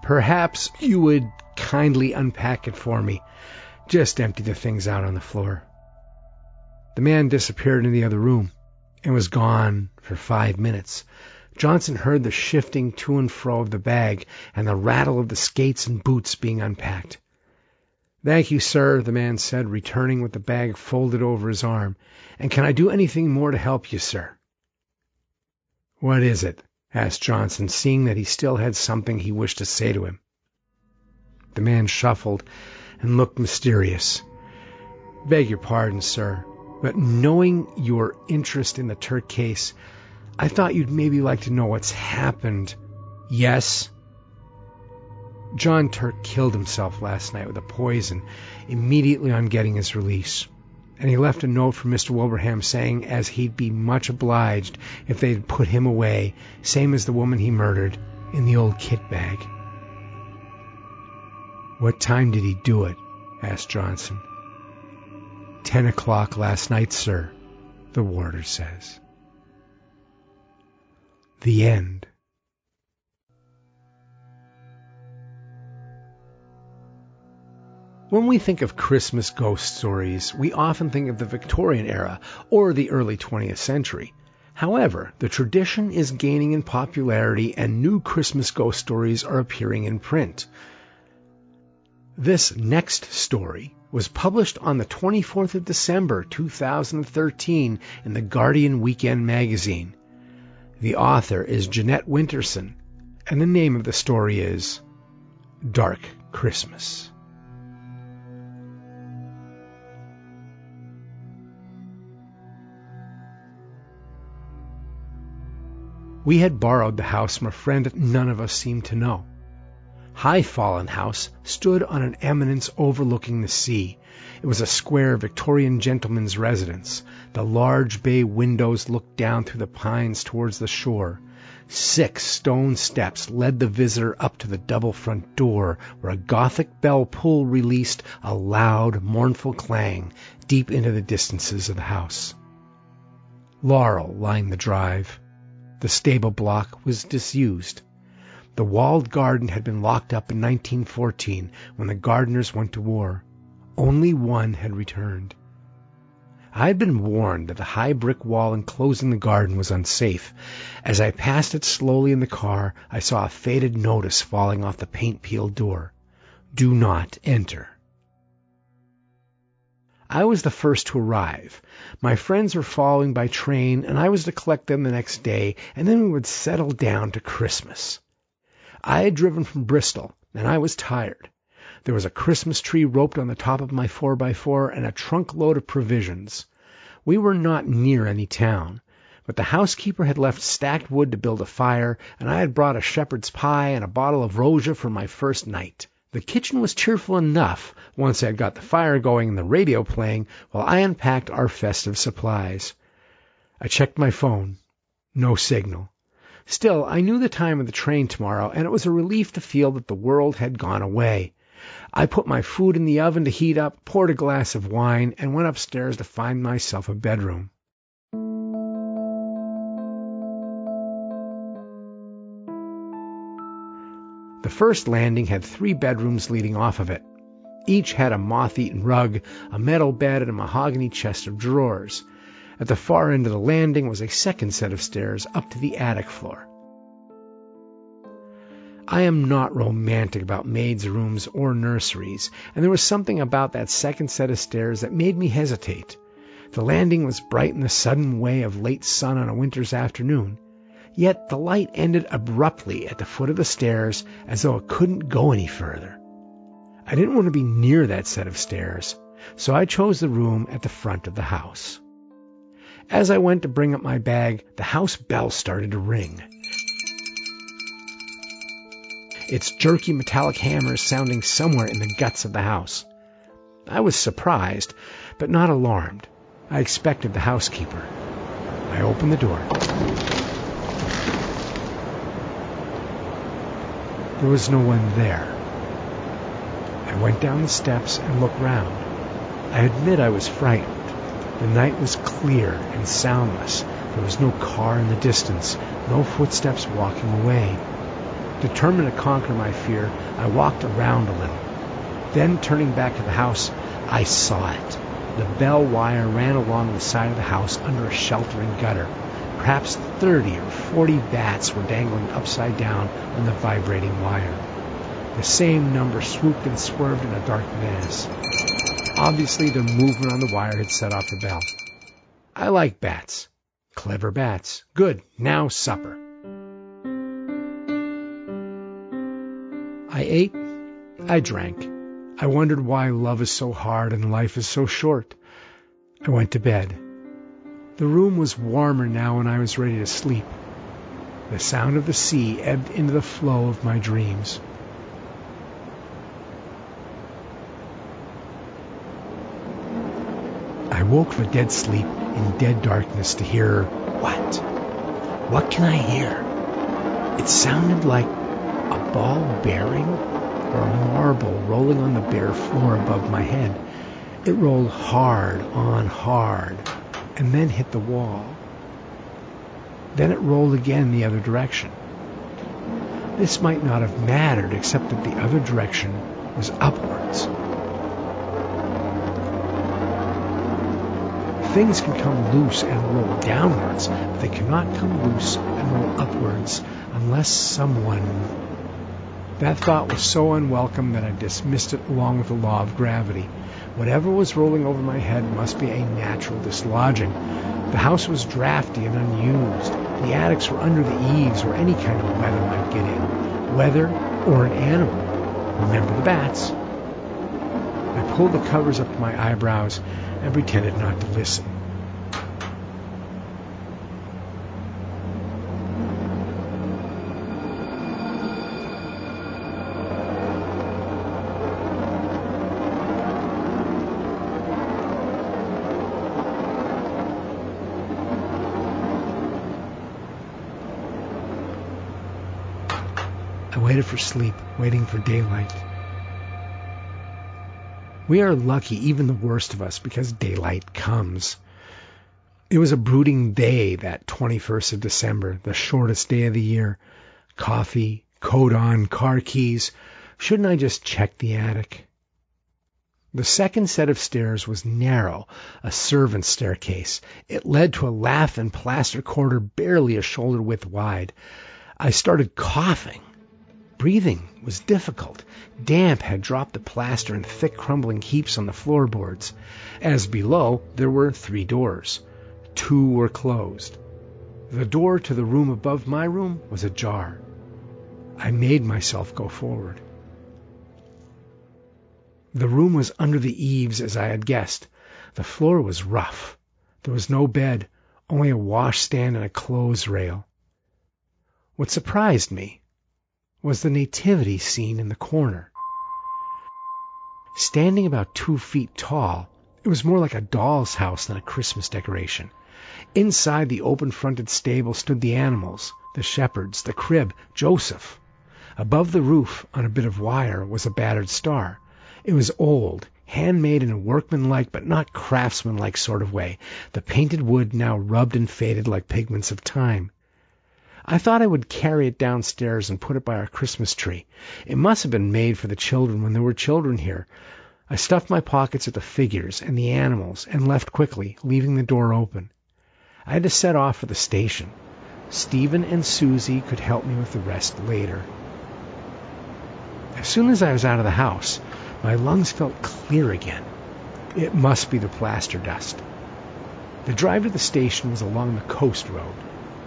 "Perhaps you would kindly unpack it for me. Just empty the things out on the floor." The man disappeared in the other room and was gone for 5 minutes. Johnson heard the shifting to and fro of the bag and the rattle of the skates and boots being unpacked. "Thank you, sir," the man said, returning with the bag folded over his arm. "And can I do anything more to help you, sir?" "What is it?" asked Johnson, seeing that he still had something he wished to say to him. The man shuffled and looked mysterious. "Beg your pardon, sir, but knowing your interest in the Turk case, I thought you'd maybe like to know what's happened." "Yes?" "John Turk killed himself last night with a poison immediately on getting his release. And he left a note for Mr. Wilbraham saying as he'd be much obliged if they'd put him away, same as the woman he murdered, in the old kit bag." "What time did he do it?" asked Johnson. 10 o'clock last night, sir, the warder says. The end. When we think of Christmas ghost stories, we often think of the Victorian era or the early 20th century. However, the tradition is gaining in popularity and new Christmas ghost stories are appearing in print. This next story was published on the 24th of December 2013 in the Guardian Weekend magazine. The author is Jeanette Winterson, and the name of the story is dark Christmas. We had borrowed the house from a friend that none of us seemed to know. High Fallen House stood on an eminence overlooking the sea. It was a square Victorian gentleman's residence. The large bay windows looked down through the pines towards the shore. 6 stone steps led the visitor up to the double front door, where a Gothic bell pull released a loud, mournful clang deep into the distances of the house. Laurel lined the drive. The stable block was disused. The walled garden had been locked up in 1914 when the gardeners went to war. Only one had returned. I had been warned that the high brick wall enclosing the garden was unsafe. As I passed it slowly in the car, I saw a faded notice falling off the paint-peeled door. Do not enter. I was the first to arrive. My friends were following by train, and I was to collect them the next day, and then we would settle down to Christmas. I had driven from Bristol, and I was tired. There was a Christmas tree roped on the top of my 4x4 and a trunk load of provisions. We were not near any town, but the housekeeper had left stacked wood to build a fire, and I had brought a shepherd's pie and a bottle of Roja for my first night. The kitchen was cheerful enough once I had got the fire going and the radio playing while I unpacked our festive supplies. I checked my phone. No signal. Still, I knew the time of the train tomorrow, and it was a relief to feel that the world had gone away. I put my food in the oven to heat up, poured a glass of wine, and went upstairs to find myself a bedroom. The first landing had 3 bedrooms leading off of it. Each had a moth-eaten rug, a metal bed, and a mahogany chest of drawers. At the far end of the landing was a second set of stairs up to the attic floor. I am not romantic about maids' rooms or nurseries, and there was something about that second set of stairs that made me hesitate. The landing was bright in the sudden way of late sun on a winter's afternoon. Yet the light ended abruptly at the foot of the stairs as though it couldn't go any further. I didn't want to be near that set of stairs, so I chose the room at the front of the house. As I went to bring up my bag, the house bell started to ring. Its jerky metallic hammers sounding somewhere in the guts of the house. I was surprised, but not alarmed. I expected the housekeeper. I opened the door. There was no one there. I went down the steps and looked round. I admit I was frightened. The night was clear and soundless. There was no car in the distance, no footsteps walking away. Determined to conquer my fear, I walked around a little. Then, turning back to the house, I saw it. The bell wire ran along the side of the house under a sheltering gutter. Perhaps 30 or 40 bats were dangling upside down on the vibrating wire. The same number swooped and swerved in a dark mass. Obviously, their movement on the wire had set off the bell. I like bats. Clever bats. Good. Now supper. I ate. I drank. I wondered why love is so hard and life is so short. I went to bed. The room was warmer now and I was ready to sleep. The sound of the sea ebbed into the flow of my dreams. I woke from a dead sleep in dead darkness to hear what? What can I hear? It sounded like a ball bearing or a marble rolling on the bare floor above my head. It rolled hard on hard and then hit the wall. Then it rolled again the other direction. This might not have mattered except that the other direction was upwards. Things can come loose and roll downwards, but they cannot come loose and roll upwards unless someone... That thought was so unwelcome that I dismissed it along with the law of gravity. Whatever was rolling over my head must be a natural dislodging. The house was drafty and unused. The attics were under the eaves where any kind of weather might get in. Weather or an animal. Remember the bats. I pulled the covers up to my eyebrows and pretended not to listen. I waited for sleep, waiting for daylight. We are lucky, even the worst of us, because daylight comes. It was a brooding day, that 21st of December, the shortest day of the year. Coffee, coat on, car keys. Shouldn't I just check the attic? The second set of stairs was narrow, a servant's staircase. It led to a lath and plaster corridor barely a shoulder width wide. I started coughing. Breathing was difficult. Damp had dropped the plaster in thick crumbling heaps on the floorboards. As below, there were 3 doors. 2 were closed. The door to the room above my room was ajar. I made myself go forward. The room was under the eaves, as I had guessed. The floor was rough. There was no bed, only a washstand and a clothes rail. What surprised me was the nativity scene in the corner. Standing about 2 feet tall, it was more like a doll's house than a Christmas decoration. Inside the open-fronted stable stood the animals, the shepherds, the crib, Joseph. Above the roof, on a bit of wire, was a battered star. It was old, handmade in a workmanlike but not craftsmanlike sort of way, the painted wood now rubbed and faded like pigments of time. I thought I would carry it downstairs and put it by our Christmas tree. It must have been made for the children when there were children here. I stuffed my pockets with the figures and the animals and left quickly, leaving the door open. I had to set off for the station. Stephen and Susie could help me with the rest later. As soon as I was out of the house, my lungs felt clear again. It must be the plaster dust. The drive to the station was along the coast road.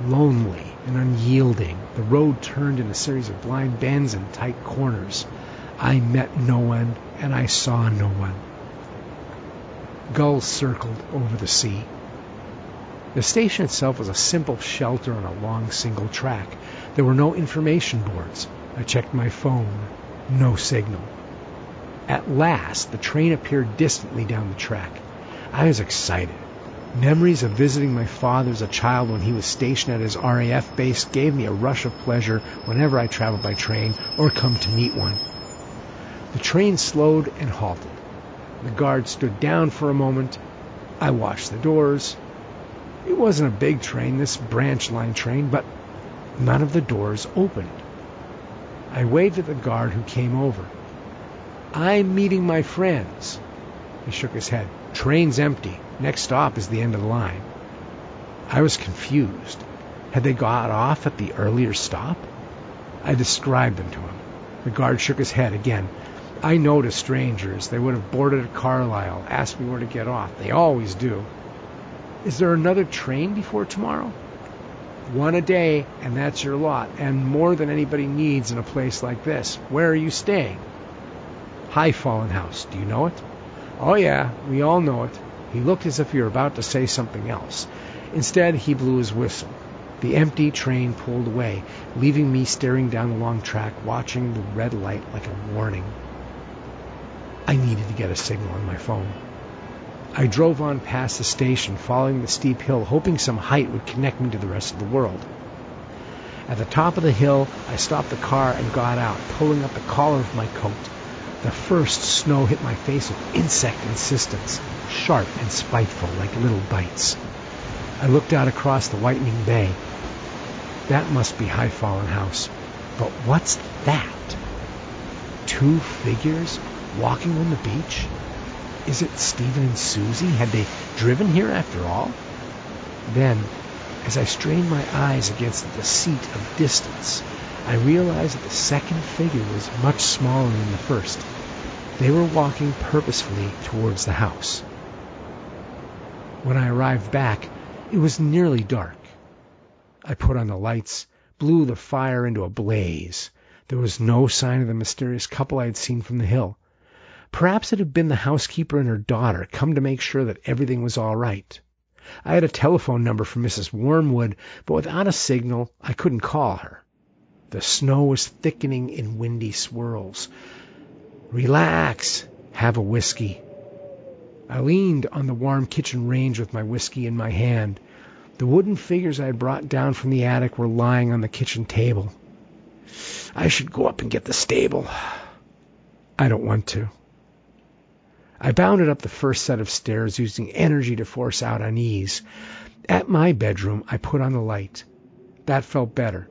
Lonely and unyielding, the road turned in a series of blind bends and tight corners. I met no one, and I saw no one. Gulls circled over the sea. The station itself was a simple shelter on a long single track. There were no information boards. I checked my phone. No signal. At last, the train appeared distantly down the track. I was excited. Memories of visiting my father as a child when he was stationed at his RAF base gave me a rush of pleasure whenever I traveled by train or come to meet one. The train slowed and halted. The guard stood down for a moment. I watched the doors. It wasn't a big train, this branch line train, but none of the doors opened. I waved at the guard who came over. "I'm meeting my friends." He shook his head. "Train's empty. Next stop is the end of the line." I was confused. Had they got off at the earlier stop? I described them to him. The guard shook his head again. "I know to strangers. They would have boarded at Carlisle, asked me where to get off. They always do." "Is there another train before tomorrow?" "One a day, and that's your lot, and more than anybody needs in a place like this. Where are you staying?" "High Fallen House. Do you know it?" "Oh yeah, we all know it." He looked as if he were about to say something else. Instead, he blew his whistle. The empty train pulled away, leaving me staring down the long track, watching the red light like a warning. I needed to get a signal on my phone. I drove on past the station, following the steep hill, hoping some height would connect me to the rest of the world. At the top of the hill, I stopped the car and got out, pulling up the collar of my coat. The first snow hit my face with insect insistence, sharp and spiteful like little bites. I looked out across the whitening bay. That must be High Fallen House. But what's that? 2 figures walking on the beach? Is it Stephen and Susie? Had they driven here after all? Then, as I strained my eyes against the deceit of distance, I realized that the second figure was much smaller than the first. They were walking purposefully towards the house. When I arrived back, it was nearly dark. I put on the lights, blew the fire into a blaze. There was no sign of the mysterious couple I had seen from the hill. Perhaps it had been the housekeeper and her daughter, come to make sure that everything was all right. I had a telephone number from Mrs. Wormwood, but without a signal, I couldn't call her. The snow was thickening in windy swirls. Relax. Have a whiskey. I leaned on the warm kitchen range with my whiskey in my hand. The wooden figures I had brought down from the attic were lying on the kitchen table. I should go up and get the stable. I don't want to. I bounded up the first set of stairs, using energy to force out unease. At my bedroom, I put on the light. That felt better.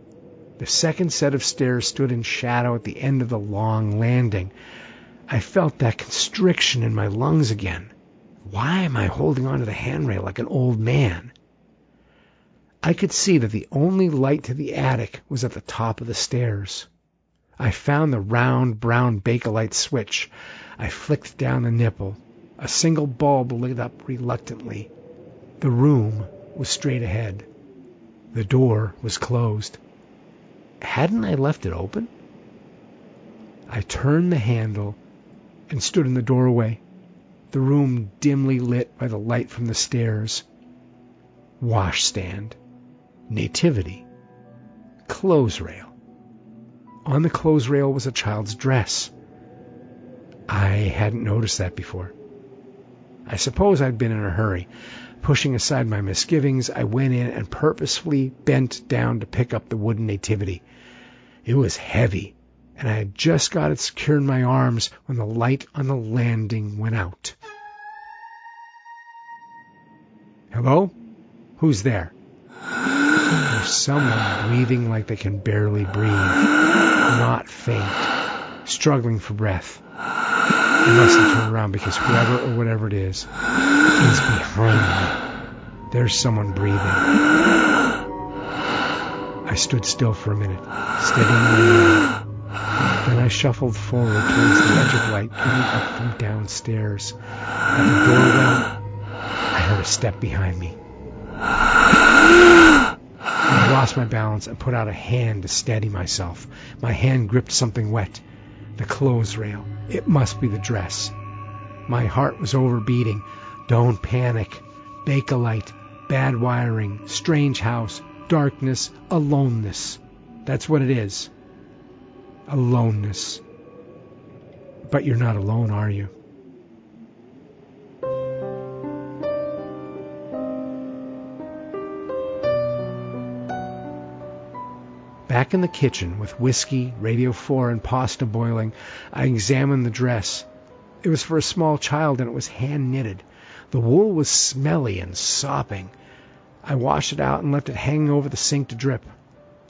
The second set of stairs stood in shadow at the end of the long landing. I felt that constriction in my lungs again. Why am I holding onto the handrail like an old man? I could see that the only light to the attic was at the top of the stairs. I found the round brown Bakelite switch. I flicked down the nipple. A single bulb lit up reluctantly. The room was straight ahead. The door was closed. Hadn't I left it open? I turned the handle and stood in the doorway, the room dimly lit by the light from the stairs. Washstand. Nativity. Clothes rail. On the clothes rail was a child's dress. I hadn't noticed that before. I suppose I'd been in a hurry. Pushing aside my misgivings, I went in and purposefully bent down to pick up the wooden nativity. It was heavy, and I had just got it secured in my arms when the light on the landing went out. Hello? Who's there? There's someone breathing like they can barely breathe, not faint, struggling for breath. I mustn't turn around because whoever or whatever it is behind me. There's someone breathing. I stood still for a minute, steadying my hand. Then I shuffled forward towards the edge of light coming up from downstairs. At the doorway, I heard a step behind me. I lost my balance and put out a hand to steady myself. My hand gripped something wet. The clothes rail. It must be the dress. My heart was overbeating. Don't panic. Bakelite, bad wiring, strange house, darkness, aloneness. That's what it is. Aloneness. But you're not alone, are you? Back in the kitchen, with whiskey, Radio 4, and pasta boiling, I examined the dress. It was for a small child, and it was hand-knitted. The wool was smelly and sopping. I washed it out and left it hanging over the sink to drip.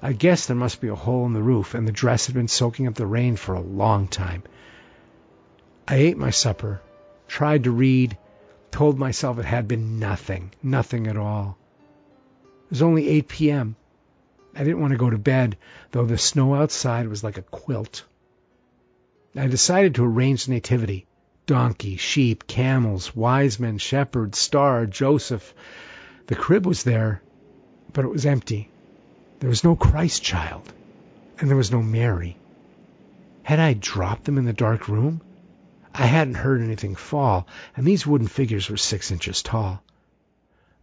I guessed there must be a hole in the roof, and the dress had been soaking up the rain for a long time. I ate my supper, tried to read, told myself it had been nothing at all. It was only 8 p.m., I didn't want to go to bed, though the snow outside was like a quilt. I decided to arrange the nativity. Donkey, sheep, camels, wise men, shepherds, star, Joseph. The crib was there, but it was empty. There was no Christ child, and there was no Mary. Had I dropped them in the dark room? I hadn't heard anything fall, and these wooden figures were 6 inches tall.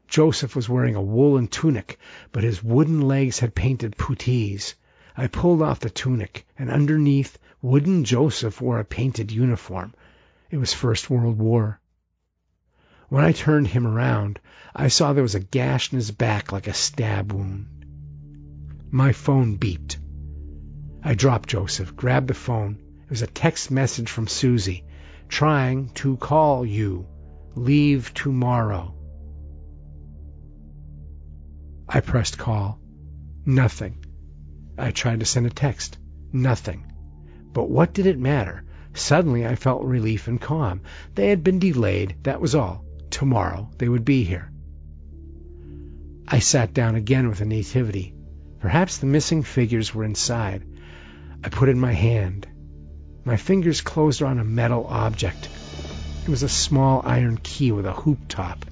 Joseph was wearing a woolen tunic, but his wooden legs had painted puttees. I pulled off the tunic, and underneath, wooden Joseph wore a painted uniform. It was First World War. When I turned him around, I saw there was a gash in his back like a stab wound. My phone beeped. I dropped Joseph, grabbed the phone. It was a text message from Susie. Trying to call you. Leave tomorrow. I pressed call. Nothing. I tried to send a text. Nothing. But what did it matter? Suddenly I felt relief and calm. They had been delayed, that was all. Tomorrow they would be here. I sat down again with the nativity. Perhaps the missing figures were inside. I put in my hand. My fingers closed around a metal object. It was a small iron key with a hoop top.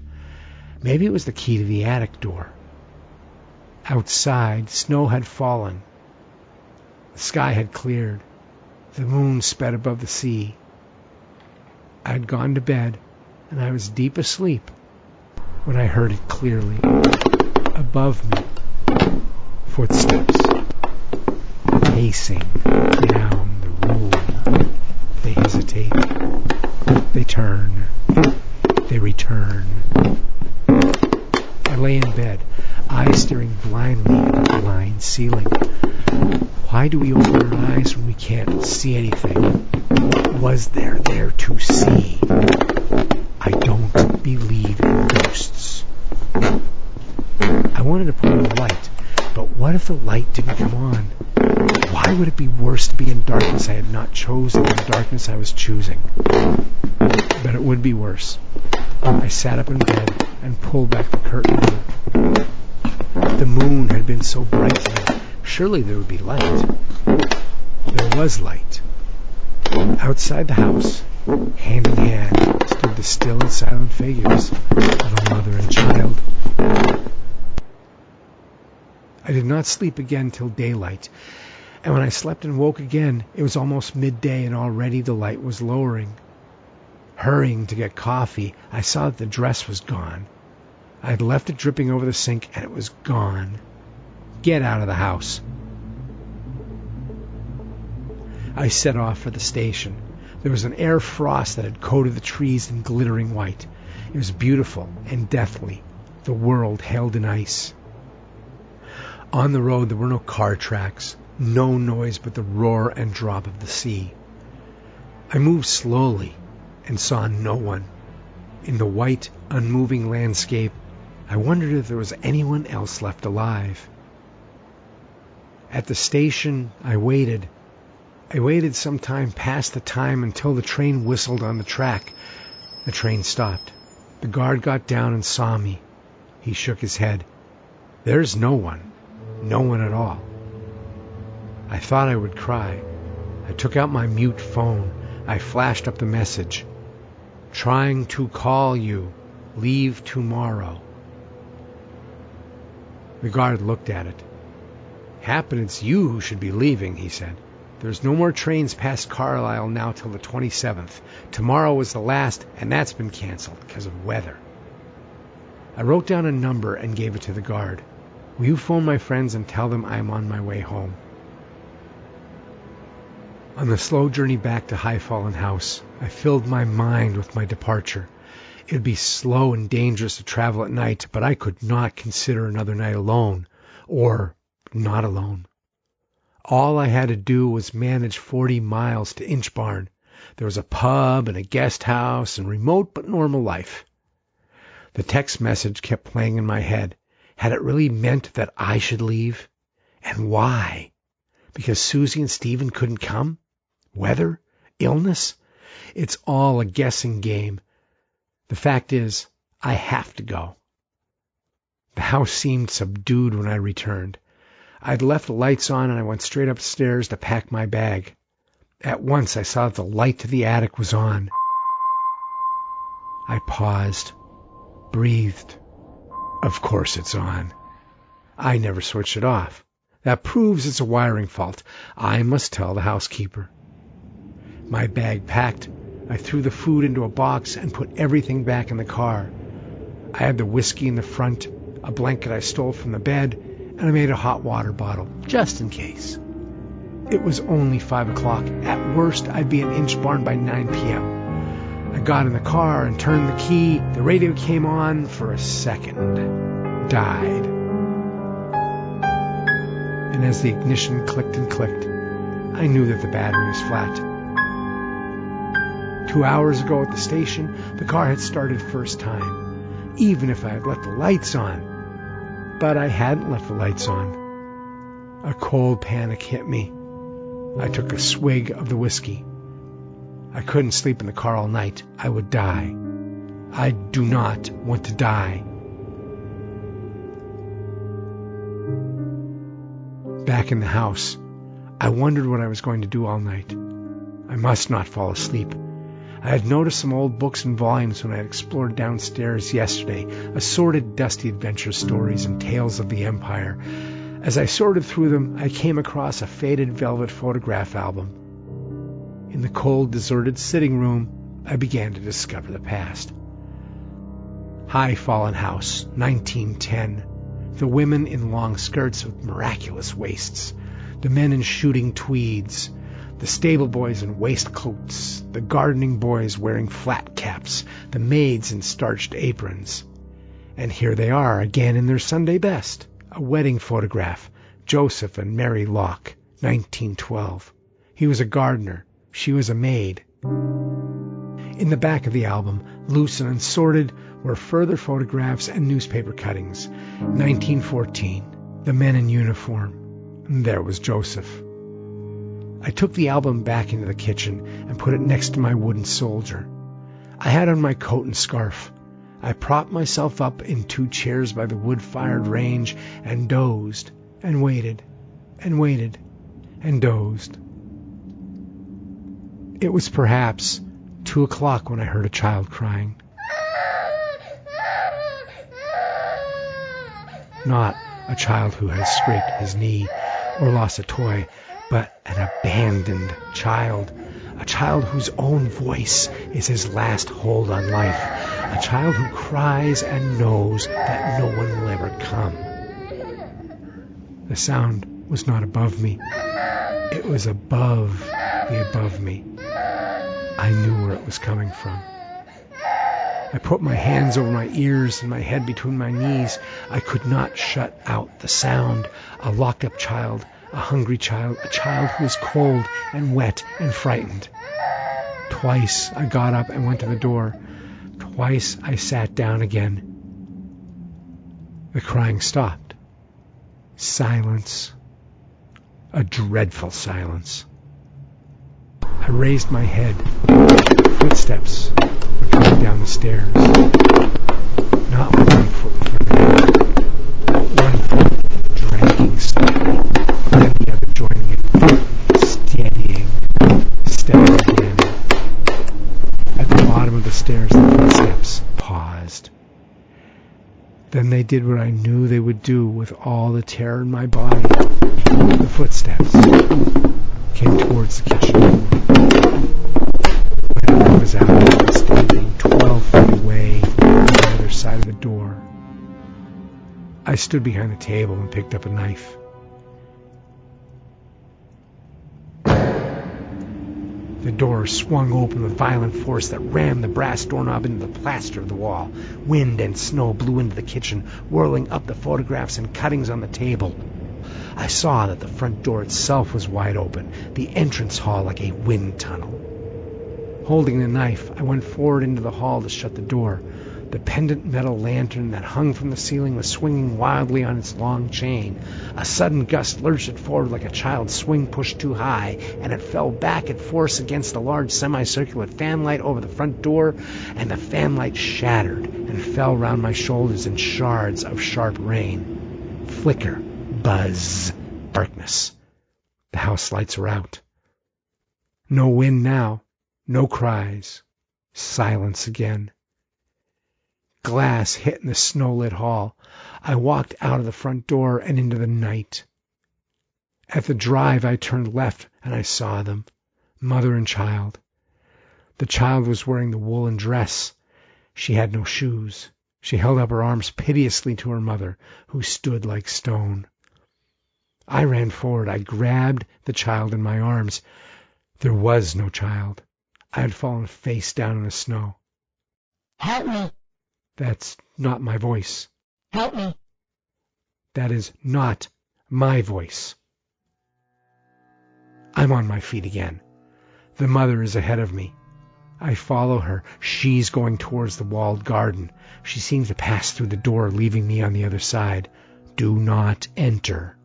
Maybe it was the key to the attic door. Outside, snow had fallen. The sky had cleared. The moon sped above the sea. I had gone to bed, and I was deep asleep when I heard it clearly. Above me, footsteps, pacing down the room. They hesitate. They turn. They return. I lay in bed, eyes staring blindly at the blind ceiling. Why do we open our eyes when we can't see anything? What was there to see? I don't believe in ghosts. I wanted to put on a light, but what if the light didn't come on? Why would it be worse to be in darkness I had not chosen than darkness I was choosing? But it would be worse. I sat up in bed and pulled back the curtain. The moon had been so bright today. Surely there would be light. There was light. Outside the house, hand in hand, stood the still and silent figures of a mother and child. I did not sleep again till daylight, and when I slept and woke again, it was almost midday and already the light was lowering. Hurrying to get coffee, I saw that the dress was gone. I had left it dripping over the sink, and it was gone. Get out of the house. I set off for the station. There was an air frost that had coated the trees in glittering white. It was beautiful and deathly. The world held in ice. On the road there were no car tracks, no noise but the roar and drop of the sea. I moved slowly and saw no one. In the white, unmoving landscape, I wondered if there was anyone else left alive. At the station, I waited. I waited some time past the time until the train whistled on the track. The train stopped. The guard got down and saw me. He shook his head. There's no one. No one at all. I thought I would cry. I took out my mute phone. I flashed up the message. Trying to call you. Leave tomorrow. The guard looked at it. Happen it's you who should be leaving, he said. There's no more trains past Carlisle now till the 27th. Tomorrow was the last, and that's been cancelled because of weather. I wrote down a number and gave it to the guard. Will you phone my friends and tell them I am on my way home? On the slow journey back to High Fallen House, I filled my mind with my departure. It would be slow and dangerous to travel at night, but I could not consider another night alone, or not alone. All I had to do was manage 40 miles to Inchbarn. There was a pub and a guest house and remote but normal life. The text message kept playing in my head. Had it really meant that I should leave? And why? Because Susie and Stephen couldn't come? Weather? Illness? It's all a guessing game. The fact is, I have to go. The house seemed subdued when I returned. I'd left the lights on and I went straight upstairs to pack my bag. At once I saw that the light to the attic was on. I paused, breathed. Of course it's on. I never switched it off. That proves it's a wiring fault. I must tell the housekeeper. My bag packed, I threw the food into a box and put everything back in the car. I had the whiskey in the front, a blanket I stole from the bed, and I made a hot water bottle, just in case. It was only 5 o'clock. At worst, I'd be in Inchbarn by 9 p.m. I got in the car and turned the key. The radio came on for a second. Died. And as the ignition clicked and clicked, I knew that the battery was flat. 2 hours ago at the station, the car had started first time, even if I had left the lights on. But I hadn't left the lights on. A cold panic hit me. I took a swig of the whiskey. I couldn't sleep in the car all night. I would die. I do not want to die. Back in the house, I wondered what I was going to do all night. I must not fall asleep. I had noticed some old books and volumes when I had explored downstairs yesterday, assorted dusty adventure stories and tales of the Empire. As I sorted through them, I came across a faded velvet photograph album. In the cold, deserted sitting room, I began to discover the past. High Fallen House, 1910. The women in long skirts with miraculous waists. The men in shooting tweeds. The stable boys in waistcoats. The gardening boys wearing flat caps. The maids in starched aprons. And here they are again in their Sunday best. A wedding photograph. Joseph and Mary Locke, 1912. He was a gardener. She was a maid. In the back of the album, loose and unsorted, were further photographs and newspaper cuttings. 1914. The men in uniform. And there was Joseph. I took the album back into the kitchen and put it next to my wooden soldier. I had on my coat and scarf. I propped myself up in 2 chairs by the wood-fired range and dozed and waited and waited and dozed. It was perhaps 2 o'clock when I heard a child crying. Not a child who has scraped his knee or lost a toy, but an abandoned child. A child whose own voice is his last hold on life. A child who cries and knows that no one will ever come. The sound was not above me. It was above the above me. I knew where it was coming from. I put my hands over my ears and my head between my knees. I could not shut out the sound. A locked-up child, a hungry child, a child who was cold and wet and frightened. Twice I got up and went to the door. Twice I sat down again. The crying stopped. Silence. A dreadful silence. I raised my head. Footsteps were coming down the stairs. Not one foot in front of me. One foot dragging slowly, then the other joining it, steadying, stepping again. At the bottom of the stairs, the footsteps paused. Then they did what I knew they would do with all the terror in my body. The footsteps came towards the kitchen door. When I was out, I was standing 12 feet away on the other side of the door. I stood behind the table and picked up a knife. The door swung open with violent force that rammed the brass doorknob into the plaster of the wall. Wind and snow blew into the kitchen, whirling up the photographs and cuttings on the table. I saw that the front door itself was wide open, the entrance hall like a wind tunnel. Holding the knife, I went forward into the hall to shut the door. The pendant metal lantern that hung from the ceiling was swinging wildly on its long chain. A sudden gust lurched it forward like a child's swing pushed too high, and it fell back at force against a large semicircular fanlight over the front door, and the fanlight shattered and fell round my shoulders in shards of sharp rain. Flicker, buzz, darkness. The house lights were out. No wind now, no cries. Silence again. Glass hit in the snow-lit hall. I walked out of the front door and into the night. At the drive, I turned left and I saw them, mother and child. The child was wearing the woolen dress. She had no shoes. She held up her arms piteously to her mother, who stood like stone. I ran forward. I grabbed the child in my arms. There was no child. I had fallen face down in the snow. Help me! That's not my voice. Help me! That is not my voice. I'm on my feet again. The mother is ahead of me. I follow her. She's going towards the walled garden. She seems to pass through the door, leaving me on the other side. Do not enter.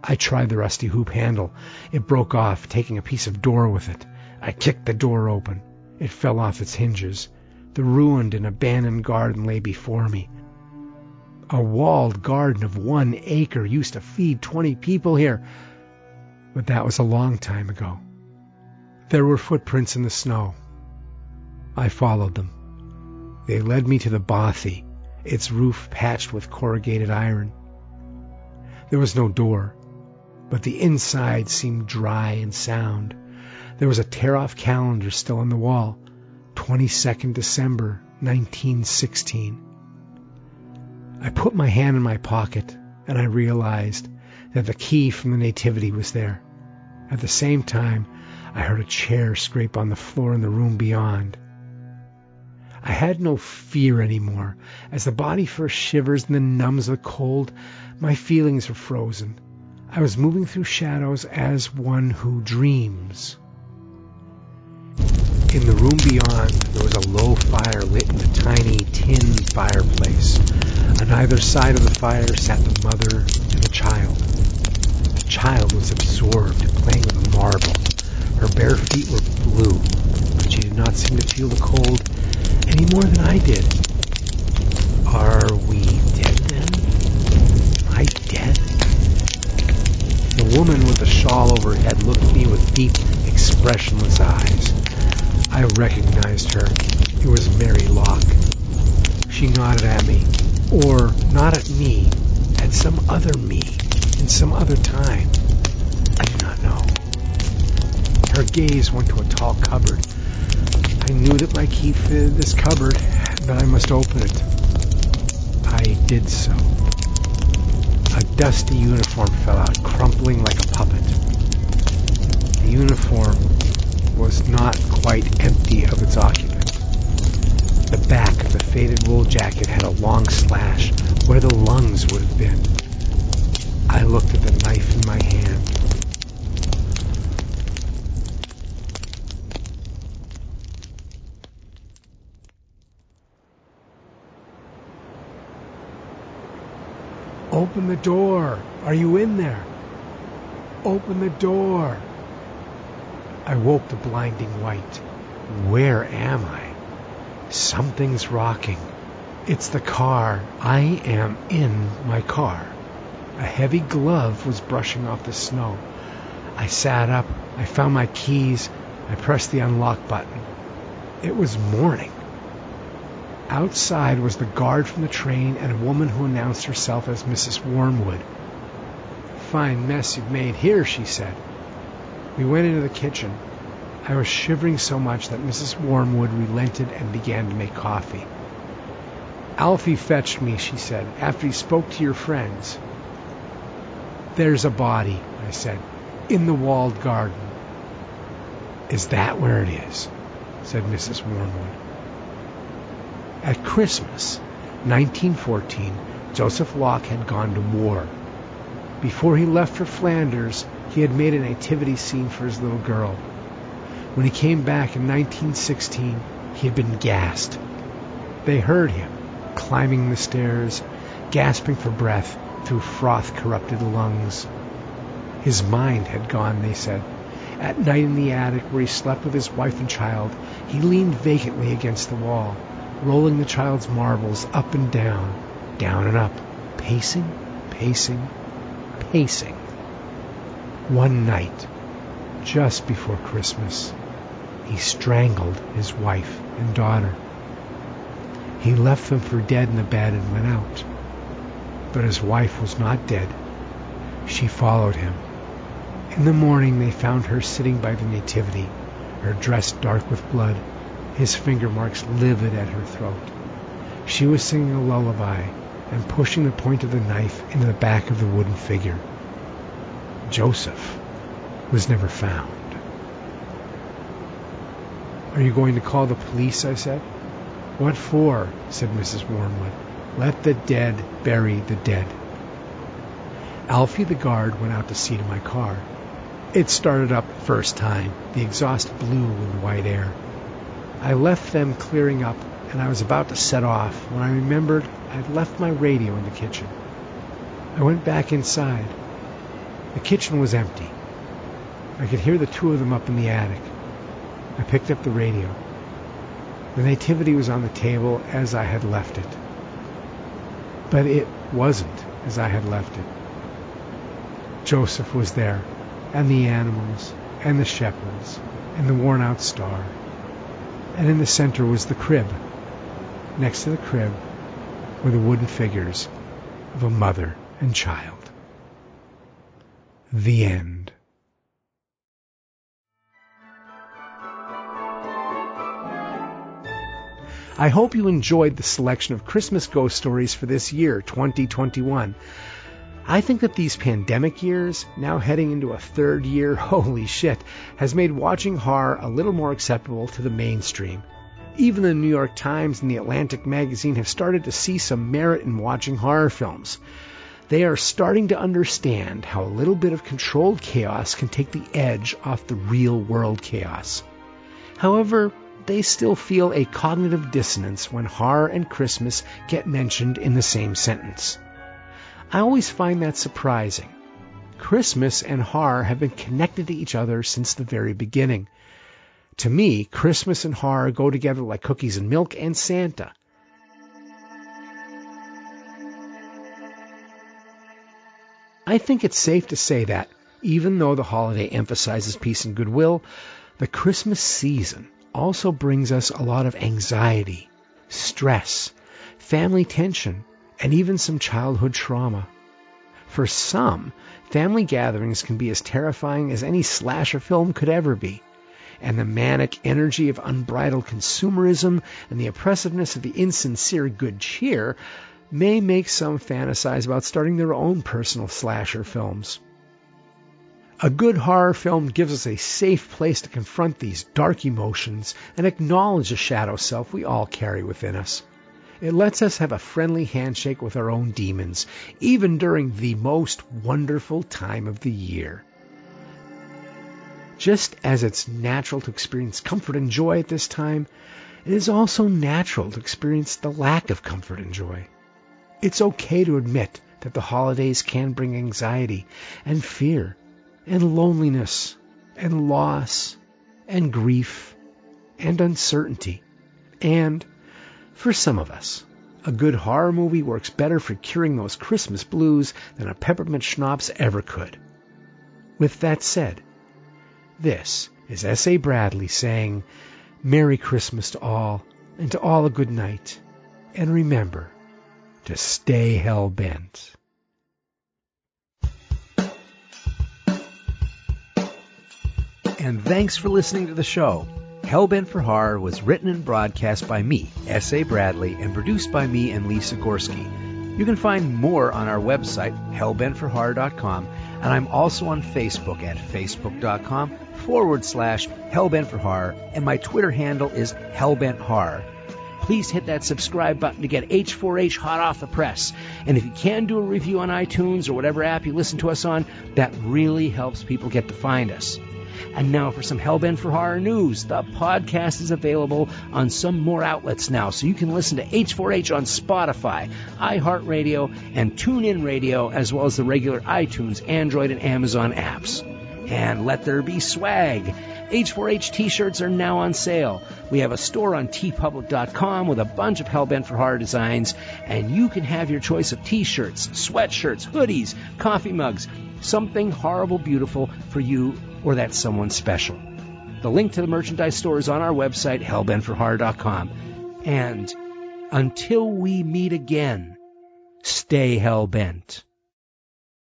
I tried the rusty hoop handle. It broke off, taking a piece of door with it. I kicked the door open. It fell off its hinges. The ruined and abandoned garden lay before me. A walled garden of 1 acre used to feed 20 people here, but that was a long time ago. There were footprints in the snow. I followed them. They led me to the bothy, its roof patched with corrugated iron. There was no door, but the inside seemed dry and sound. There was a tear-off calendar still on the wall, 22nd December, 1916. I put my hand in my pocket, and I realized that the key from the nativity was there. At the same time, I heard a chair scrape on the floor in the room beyond. I had no fear anymore. As the body first shivers and then numbs with cold, my feelings were frozen. I was moving through shadows as one who dreams. In the room beyond, there was a low fire lit in a tiny tin fireplace. On either side of the fire sat the mother and the child. The child was absorbed, playing with a marble. Her bare feet were blue, but she did not seem to feel the cold any more than I did. Are we dead then? Am I dead? The woman with the shawl over her head looked at me with deep, expressionless eyes. I recognized her. It was Mary Locke. She nodded at me, or not at me, at some other me, in some other time. I do not know. Her gaze went to a tall cupboard. I knew that my key fitted this cupboard, that I must open it. I did so. A dusty uniform fell out, crumpling like a puppet. The uniform was not quite empty of its occupant. The back of the faded wool jacket had a long slash where the lungs would have been. I looked at the knife in my hand. Open the door. Are you in there? Open the door. I woke to blinding white. Where am I? Something's rocking. It's the car. I am in my car. A heavy glove was brushing off the snow. I sat up. I found my keys. I pressed the unlock button. It was morning. Outside was the guard from the train and a woman who announced herself as Mrs. Wormwood. Fine mess you've made here, she said. We went into the kitchen. I was shivering so much that Mrs. Wormwood relented and began to make coffee. Alfie fetched me, she said, after he spoke to your friends. There's a body, I said, in the walled garden. Is that where it is? Said Mrs. Wormwood. At Christmas, 1914, Joseph Locke had gone to war. Before he left for Flanders, he had made a nativity scene for his little girl. When he came back in 1916, he had been gassed. They heard him, climbing the stairs, gasping for breath through froth-corrupted lungs. His mind had gone, they said. At night in the attic where he slept with his wife and child, he leaned vacantly against the wall, rolling the child's marbles up and down and up, pacing, pacing, pacing. One night, just before Christmas, he strangled his wife and daughter. He left them for dead in the bed and went out. But his wife was not dead. She followed him. In the morning they found her sitting by the nativity, her dress dark with blood, his finger marks livid at her throat. She was singing a lullaby and pushing the point of the knife into the back of the wooden figure. Joseph was never found. Are you going to call the police? I said. What for? Said Mrs. Wormwood. Let the dead bury the dead. Alfie the guard went out to see to my car. It started up the first time. The exhaust blew in the white air. I left them clearing up, and I was about to set off when I remembered I'd left my radio in the kitchen. I went back inside. The kitchen was empty. I could hear the two of them up in the attic. I picked up the radio. The nativity was on the table as I had left it. But it wasn't as I had left it. Joseph was there, and the animals, and the shepherds, and the worn-out star. And in the center was the crib. Next to the crib were the wooden figures of a mother and child. The end. I hope you enjoyed the selection of Christmas ghost stories for this year, 2021. I think that these pandemic years, now heading into a third year, holy shit, has made watching horror a little more acceptable to the mainstream. Even the New York Times and the Atlantic magazine have started to see some merit in watching horror films. They are starting to understand how a little bit of controlled chaos can take the edge off the real world chaos. However, they still feel a cognitive dissonance when horror and Christmas get mentioned in the same sentence. I always find that surprising. Christmas and horror have been connected to each other since the very beginning. To me, Christmas and horror go together like cookies and milk and Santa. I think it's safe to say that, even though the holiday emphasizes peace and goodwill, the Christmas season also brings us a lot of anxiety, stress, family tension, and even some childhood trauma. For some, family gatherings can be as terrifying as any slasher film could ever be, and the manic energy of unbridled consumerism and the oppressiveness of the insincere good cheer may make some fantasize about starting their own personal slasher films. A good horror film gives us a safe place to confront these dark emotions and acknowledge the shadow self we all carry within us. It lets us have a friendly handshake with our own demons, even during the most wonderful time of the year. Just as it's natural to experience comfort and joy at this time, it is also natural to experience the lack of comfort and joy. It's okay to admit that the holidays can bring anxiety and fear and loneliness and loss and grief and uncertainty. And for some of us, a good horror movie works better for curing those Christmas blues than a peppermint schnapps ever could. With that said, this is S.A. Bradley saying, Merry Christmas to all, and to all a good night, and remember to stay hell-bent. And thanks for listening to the show. Hellbent for Horror was written and broadcast by me, S.A. Bradley, and produced by me and Lisa Gorski. You can find more on our website, hellbentforhorror.com, and I'm also on Facebook at facebook.com/hellbentforhorror, and my Twitter handle is hellbenthorror. Please hit that subscribe button to get H4H hot off the press. And if you can do a review on iTunes or whatever app you listen to us on, that really helps people get to find us. And now for some Hellbent for Horror news. The podcast is available on some more outlets now, so you can listen to H4H on Spotify, iHeartRadio, and TuneIn Radio, as well as the regular iTunes, Android, and Amazon apps. And let there be swag. H4H t-shirts are now on sale. We have a store on tpublic.com with a bunch of Hellbent for Horror designs, and you can have your choice of t-shirts, sweatshirts, hoodies, coffee mugs, something horrible beautiful for you or that someone special. The link to the merchandise store is on our website, hellbentforhorror.com. And until we meet again, stay hellbent.